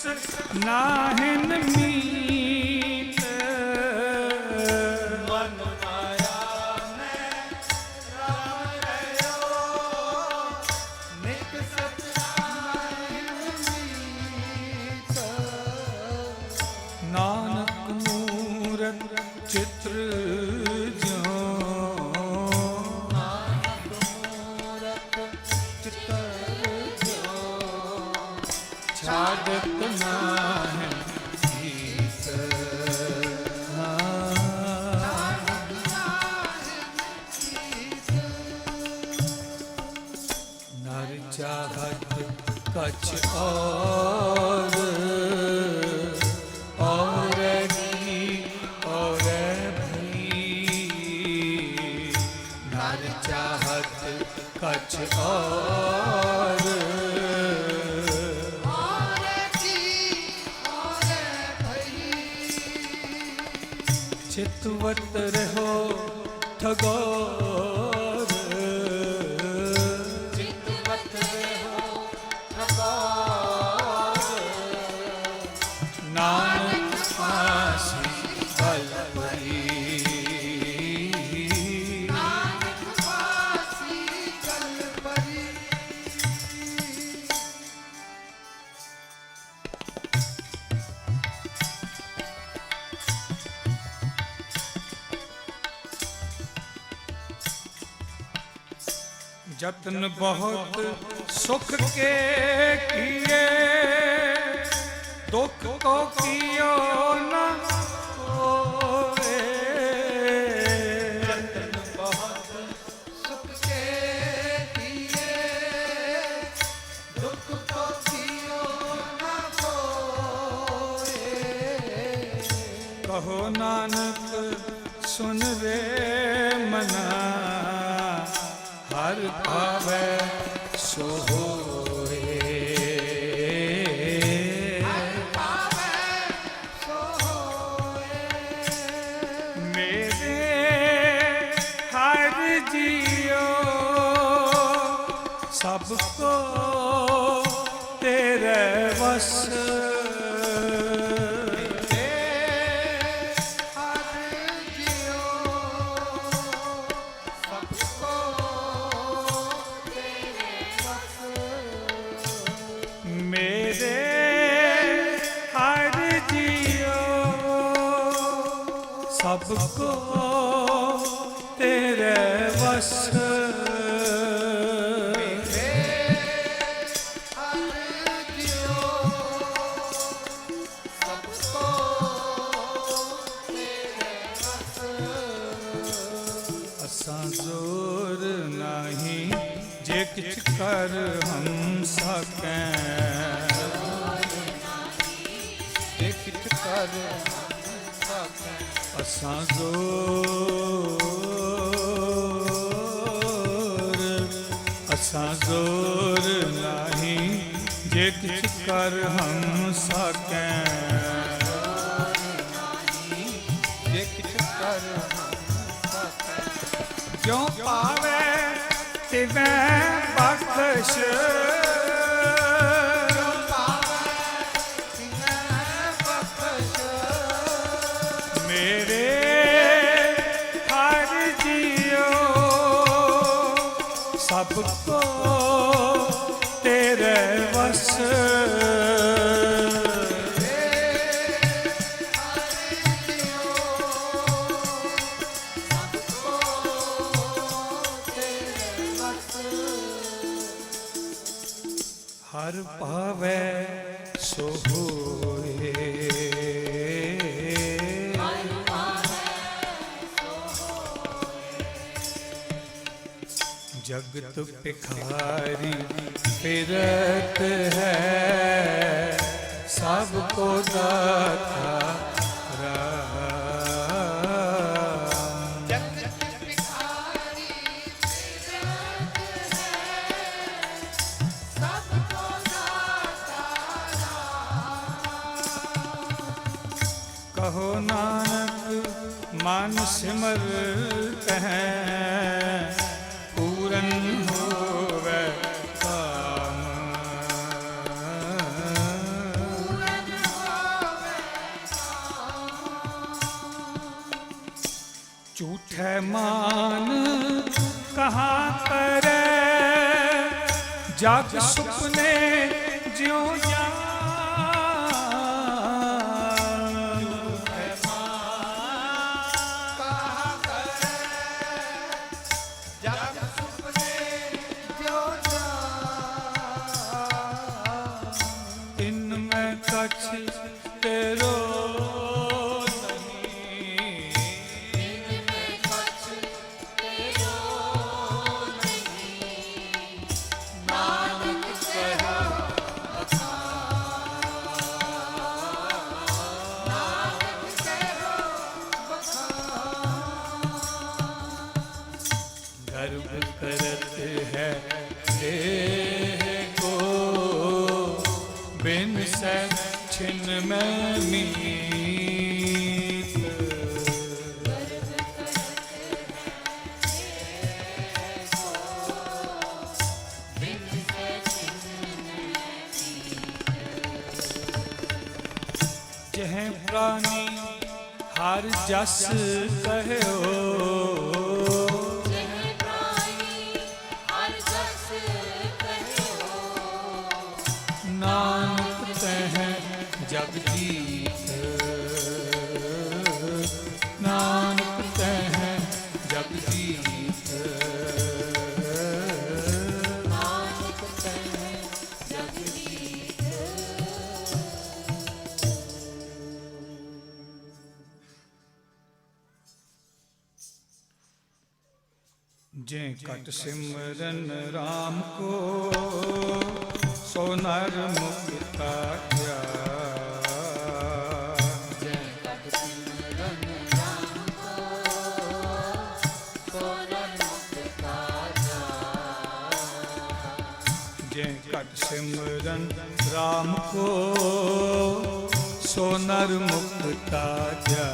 नाहिन मीत। मन माया में रम रयो, निकसत नाहिन मीत। नानक मूरत चित्र ज्यों, नानक मूरत चित्र ज्यों, छाड़त नाहिन मीत। नर चाहत कछ और की और भई। नर चाहत कछ और चितवत रहो ठगोर। चितवत रहो ठगोर। नानक फांसी बल परी। नानक फांसी गल परी। जतन बहुत सुख के किए, दुख को कियो न होए। जतन बहुत सुख के किए, दुख को कियो न होए। कहो नानक सुन रे मना, हर पावै सो होए। हर पावै सो होए। मेरे हर जियो सबको तेरे वश। मेरे हर जियो सबको तेरे वश। असां जोर नहीं जे किछ कर हम सकें। जे किछ कर हम सकें। असां जोर, असां जोर नहीं जे किछ कर हम सकें। जे किछ कर हम सकें। क्यों पावे तिवें बख्श। मेरे हर जियो सबको तेरे वश। हर पावे सो होए। जगत भिखारी फिरत है, सबको दाता राम। जगत भिखारी फिरत है, सबको दाता राम। कहो नानक मान सिमर कहें, दिखै मान कहाँ करे, जाग सुपने ज्यों जान। इनमें कछ तेरो गर्व करत है देह को, बिन छिन में मीत। जह प्राणी हर जस कहो, नानक तह जग जीत, नानक तह जग जीत, नानक तह जग जीत। जे कट सिमरन राम को, सो नर मुक्ता क्या। जे कट सिमरन राम को, सो नर मुक्ता क्या। जे कट सिमरन राम को, सो नर मुक्ता क्या।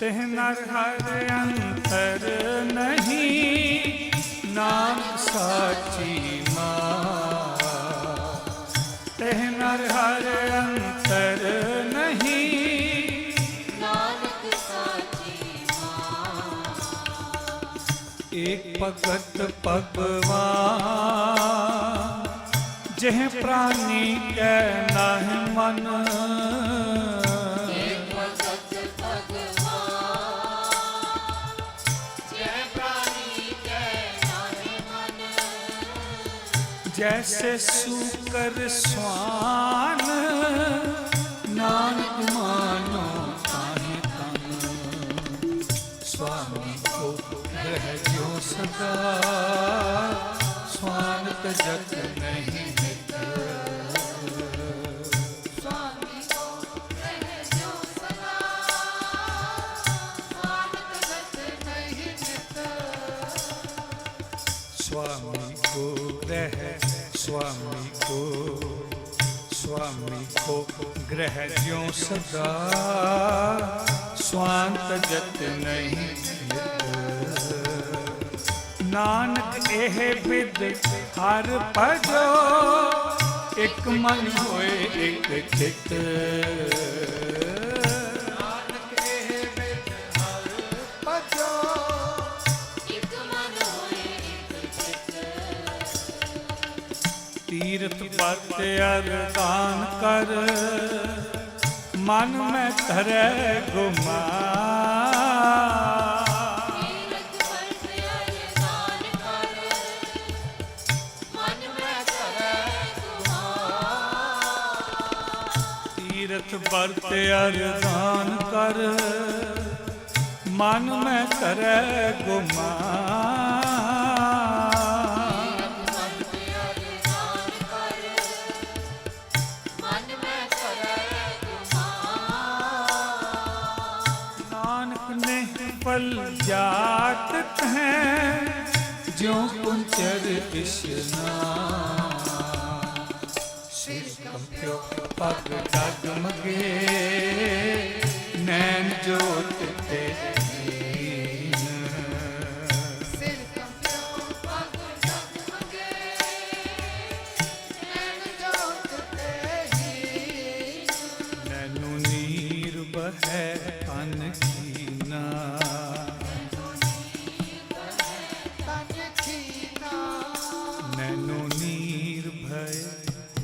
तेह नर हर अंतर नहीं, नाम साची माँ। तेह नर हर अंतर नहीं, नानक साची माँ। एक भगत भगवान, जेह प्राणी के नाहि मन। जैसे सूकर स्वान, नानक मानो ताहि तन। स्वामी को रह जो सदा, स्वान तजत नहीं मिट। स्वामी को रह जो सदा, स्वान तजत नहीं मिट। स्वामी को ग्रह, स्वामी को ग्रह ज्यों सदा, स्वांत जत नहीं मित। नानक एह विद हर भजो, एक मन होए एक चित। नानक एह विद हर भजो, एक मन होए एक चित। तीर्थ व्रत अरदान कर, मन में धरे गुमान। तीर्थ व्रत अरदान कर, मन में धरे गुमान। तीर्थ व्रत अरदान कर, मन में धरे गुमान। फल जात हैं जो कुंचर स्नान। सिर कंप्यो पग डगमगे, नैन जोत ते दीन। सिर कंप्यो पग डगमगे, बहै तन कीना। नैनो नीर भय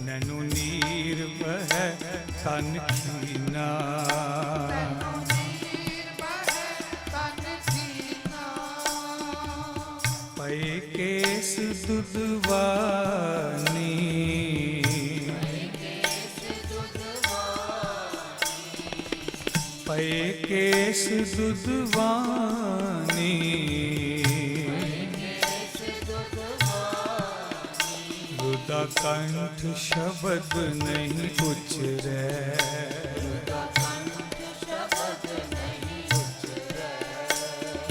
नैनो नीर बहै तन कीना। पै केस दुधवानी। पै केस दुधवानी। रुदा कंठ शब्द नहीं उचरै।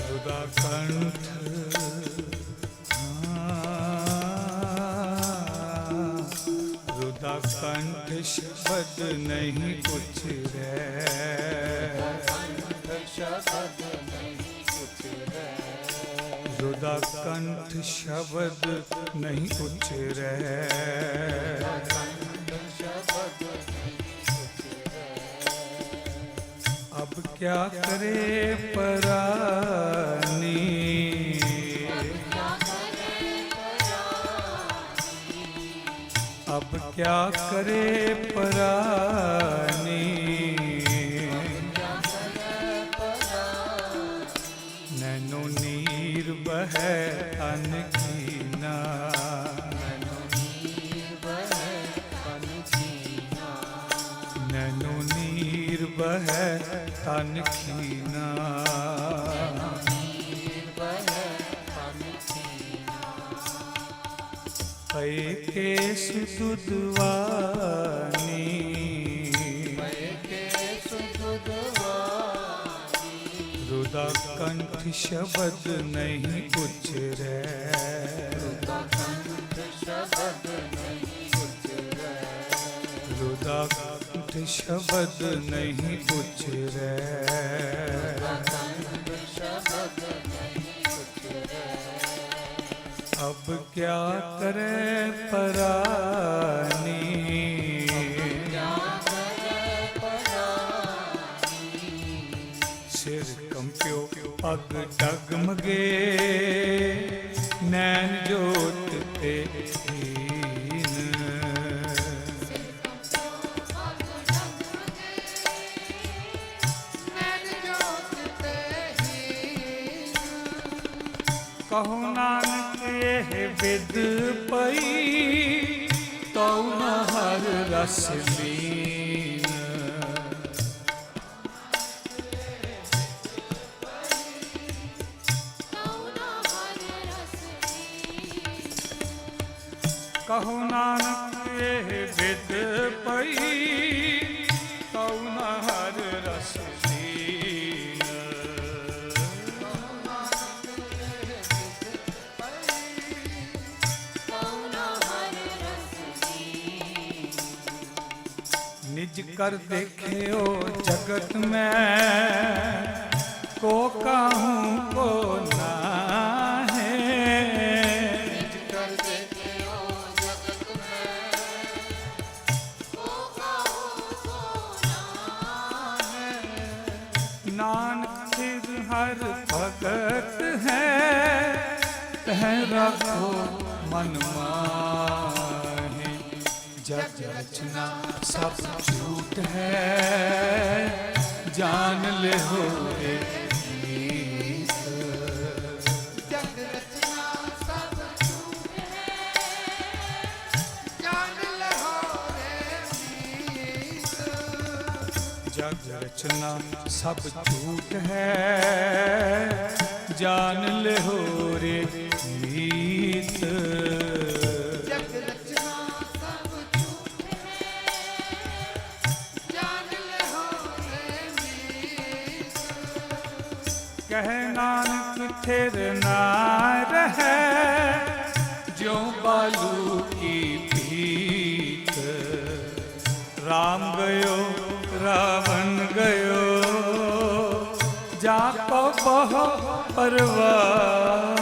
रुदा कंठ रुदा कंठ शब्द नहीं उचरै। रुदा कंठ शब्द नहीं उचरै। अब क्या करे परानी। अब क्या करे परानी। नैनो नीर बहै तन कीना। नैनो नीर बहै तन कीना। पै केस दुधवानी। रुदा कंठ शब्द नहीं उचरै। रुदा कंठ शब्द नहीं उचरै। अब क्या करे परानी। सिर कंप्यो पग डगमगे। नैन जोत ते हीन। कहो नानक यह विद पई। तो न हर रस लीन। कहो नानक यह विद पई। तो न हर रस लीन। निज कर देखे ओ जगत में। को कहूँ को नाहे। निज कर देखे ओ जगत में। को कहूँ को नाहे। नानक सिर हर भगत है। तह रखो मन माहे। जग रचना सब झूठ है। जान ले हो रे मीत। जग रचना सब झूठ है। जान ले हो रे मीत। जग रचना सब झूठ है। जान ले हो रे मीत। कह नानक थिर ना रहे। ज्यों बालू की भीत। राम गयो रावण गयो। जाको बहु परवार।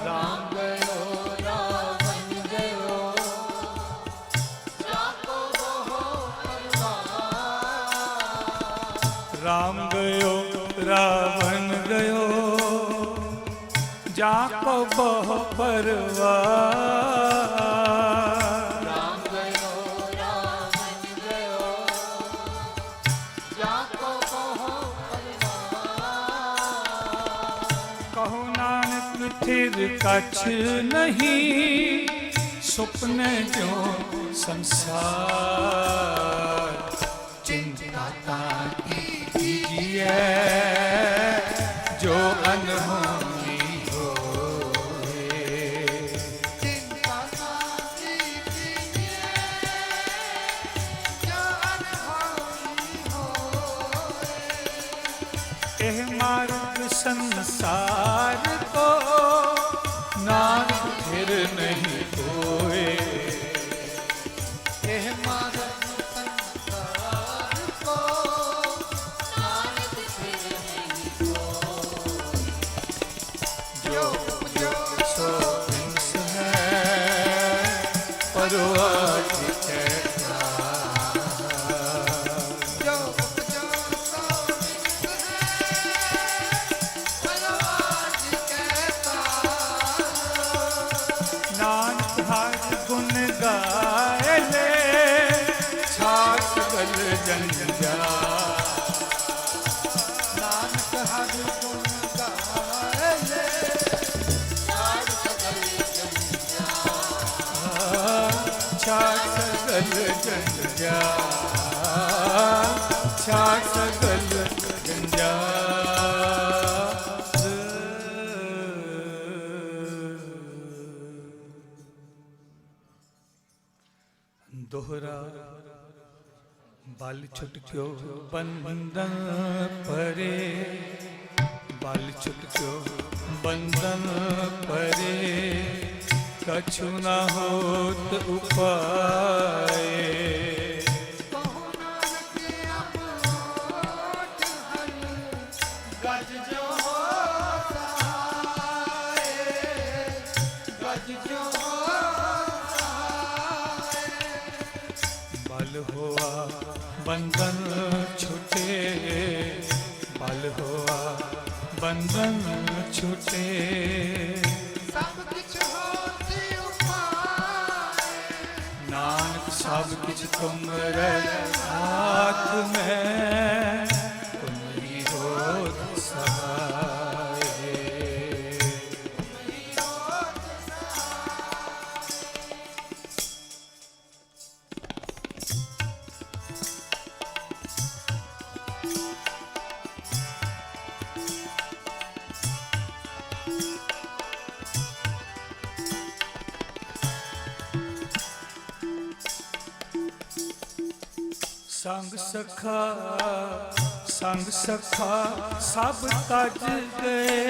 राम गयो रावण गयो। जाको बहु परवार। राम गयो रावण गयो, जाको बहु परवार। राम गयो रावण गयो, जाको बहु परवार। कहो नानक फिर कछ नहीं, सुपने जो संसार। चिंता कीजिए जो अनहोनी होए, चिंता कीजिए जो अनहोनी होए। एह मार्ग संसार को नानक फिर नहीं कोए। एह मार्ग संसार को नानक फिर नहीं कोई। जो सो हिंस है परवाज कहता। जो सो परवाज कहता। नानक हर गुण गाए ले, छाछ गल जंजा। नानक हर गुण गाए ले, छाछ गल जंजा। छाछ गल जंजा, छाछ गल जंजा। दोहरा बल छुटक्यो बंधन परे, बल छुटक्यो बंधन परे। कछु न होत उपाय, कहो नानक अब होठ हर, गज जो हो सहाय। गज जो हो सहाय। बल होआ बंधन छूटे, बल होआ बंधन छूटे। सब किछ होती उपाय। नानक सब किछ तुमरे हाथ में, तुम्हारी होत सहाय। संग सखा सब तज गए,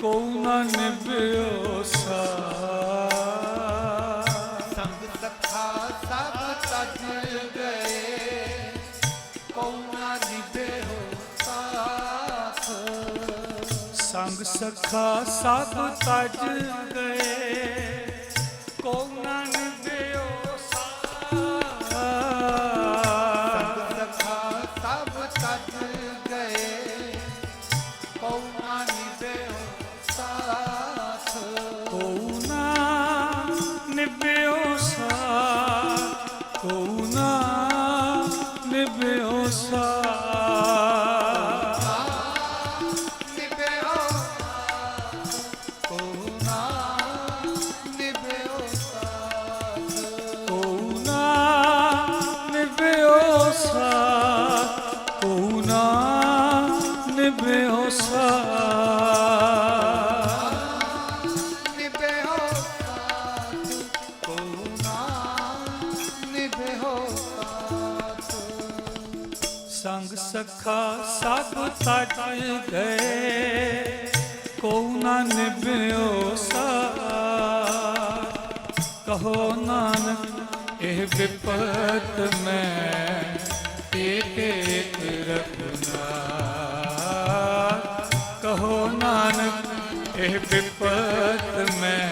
को न निभ्यो साथ। संग सखा सब तज गए, को न निभ्यो साथ। संग सखा सब तज गए, को न निभ्यो साथ। सब तज गए, को न निभ्यो साथ। को न निभ्यो साथ, को न निभ्यो साथ। निभ्यो को न निभ्यो साथ। को न निभ्यो साथ, को न निभ्यो साथ। निभ्यो साथ, को न निभ्यो साथ। संग सखा सब तज गए, को न निभ्यो साथ। कहो नानक एह विपत में, एक एक रघुनाथ। कहो नानक एह विपत में,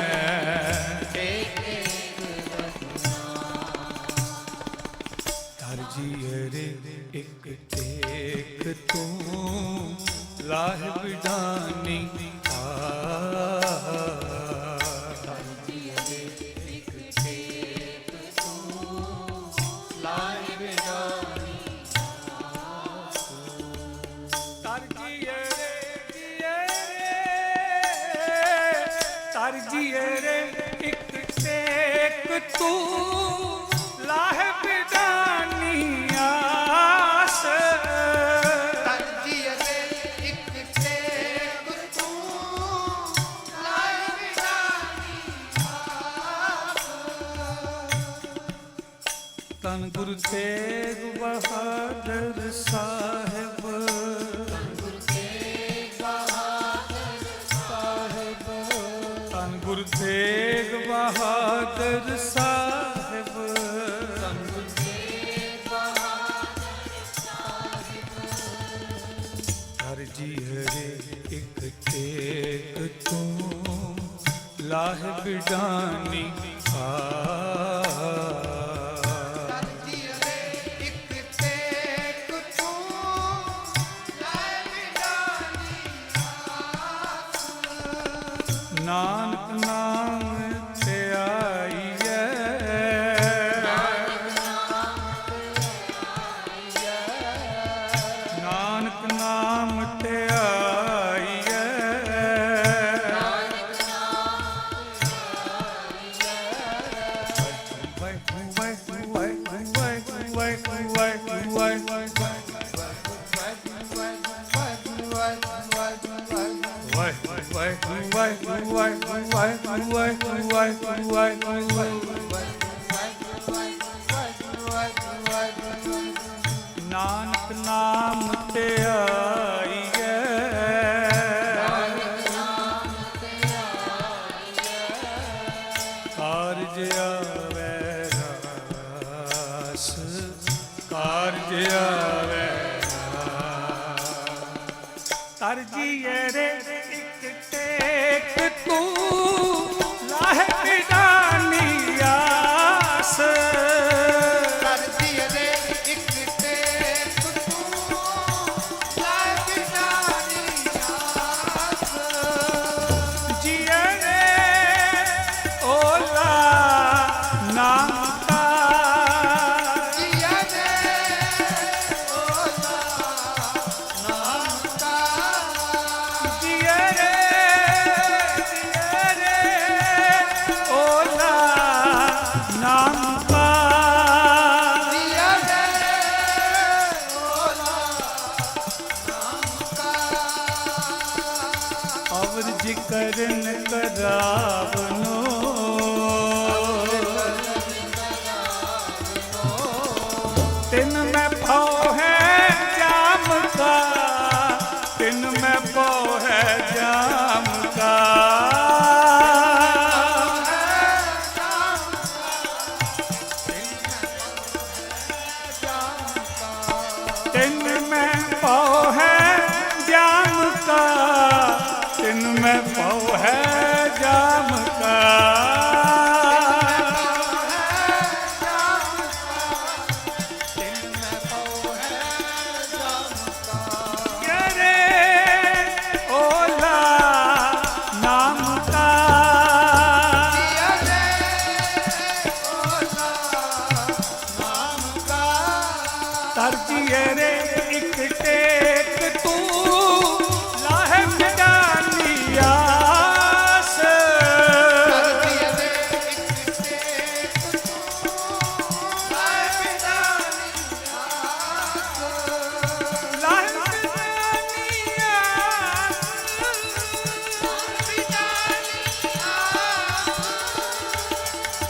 ਜੀਅਰੇ ਇੱਕ ਟੇਕ ਤੂੰ ਲਾਹ ਬਿਡਾਨੀ ਜੀਅਰੇ ਇੱਕ ਟੇਕ ਤੂੰ ਲਾਇ ਬਿਡਾਨੀ ਤਰ ਜੀਅਰੇ ਇੱਕ ਟੇਕ ਤੂੰ ਲਾਹ ਬਿਡਾਨੀ ਆਸ ਜੀਅਰੇ ਇੱਕ ਟੇਕ ਤੂੰ ਲਾਇ ਬਿਡਾਨੀ ਤਨ ਗੁਰੂ ਤੇਗ ਬਹਾਦਰ ਸਾਹਿਬ ਗੁਰੂ ਤੇਗ ਬਹਾਦਰ ਸਾਹਿਬ ਹਰ ਜੀਅਰੇ ਇੱਕ ਟੇਕ ਤੂੰ ਲਾਹ ਬਿਡਾਨੀ ਜੀਅਰੇ ਇੱਕ ਟੇਕ ਤੂੰ ਲਾਇ ਬਿਡਾਨੀ ਨਾਨਕ ਨਾਮ ਤੇ ਆਈਐ ਨਾਨਕ ਨਾਮ ਤੇ ਆਈਐ ਨਾਨਕ ਨਾਮ ਤੇ ਆਈਐ ਕਾਰਜ ਆਵੈ ਰਾਸ ਕਾਰਜ ਆਵੈ ਤਰ ਜੀਅਰੇ ਇੱਕ ਟੇਕ ਤੂੰ ਲਾਹ ਬਿਡਾਨੀ ਆਸ ਜੀਅਰੇ ਇੱਕ ਟੇਕ ਤੂੰ ਲਾਇ ਬਿਡਾਨੀ ਆਸ ਜੀਅਰੇ ਓਲਾ ਨਾਮ ਕਾ ਜੀਅਰੇ ਓਲਾ ਨਾਮ ਕਾ ਜੀਅਰੇ ਓਲਾ ਨਾਮ ਕਾ ਜੀਅਰੇ ਓਲਾ ਨਾਮ ਕਾ ਅਵਰ ਜੀ ਕਰਨ ਕਰਾਵਨੋ ਤਿਨ ਮੈਂ ਪਾਉ ਹੈ ਜਾਮ ਕਾ ਤਿਨ ਮੈਂ ਪਾਉ ਹੈ ਜਾਮ ਕਾ ਤਿਨ ਮੈਂ ਪਾਉ ਹੈ ਜਾਮ ਕਾ ਤਿਨ ਮੈਂ ਪਾਉ ਹੈ ਜਾਮ ਕਾ ਯਰੇ ਓਲਾ ਨਾਮ ਕਾ ਤਰ ਜੀਅਰੇ ਇੱਕ ਟੇਕ ਤੂੰ ਲਾਹ ਬਿਡਾਨੀ ਆਸ ਲਾਹ ਬਿਡਾਨੀ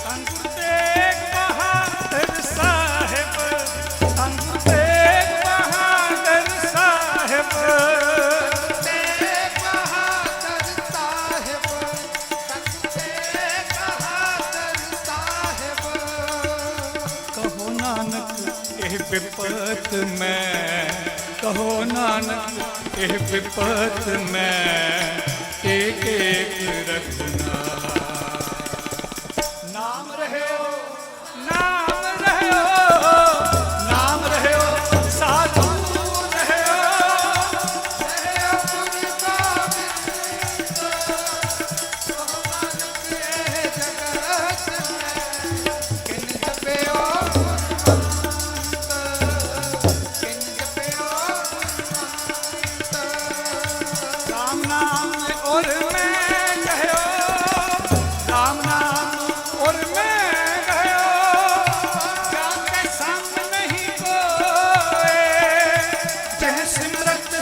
ਧੰਨ ਗੁਰੂ ਤੇਗ ਬਹਾਦਰ ਸਾਹਿਬ ਧੰਨ ਗੁਰੂ ਤੇਗ ਬਹਾਦਰ ਸਾਹਿਬ ਕਹੋ ਨਾਨਕ ਇਹ ਵਿਪਤ ਮੈਂ ਕਹੋ ਨਾਨਕ ਇਹ ਵਿਪਤ ਮੈਂ ਏਕ ਏਕ ਰਖਨਾ ਨਾਮ ਰਹਿਓ ਨਾਮ ਰਹਿਓ ਨਾਮ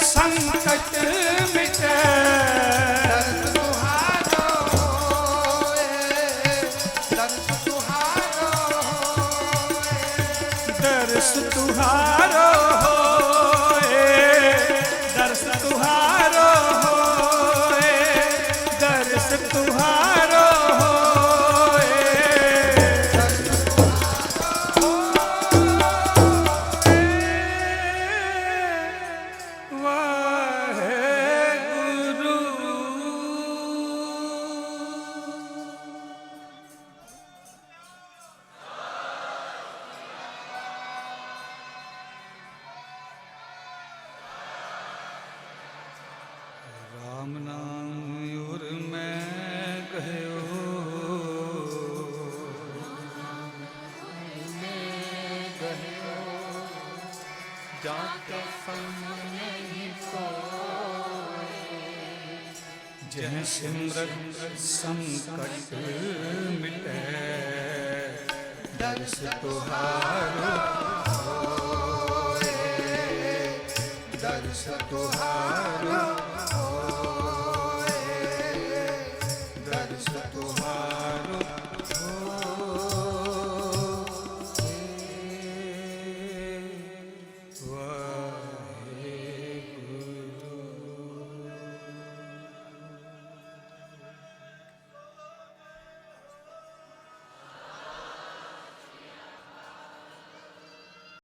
संकट मिटे। दर्श तुहारो होए, दर्श तुहारो होए, दर्श तुहारो होए, दर्श तुहारो होए, दर्श तुहारो होए। वाहेगुरु। राम नाम उर मैं कहयो, जाके संग नहीं सोए, जह सिमरत संकट मिटे। दर्श तुहारो होए, दर्श तुहारो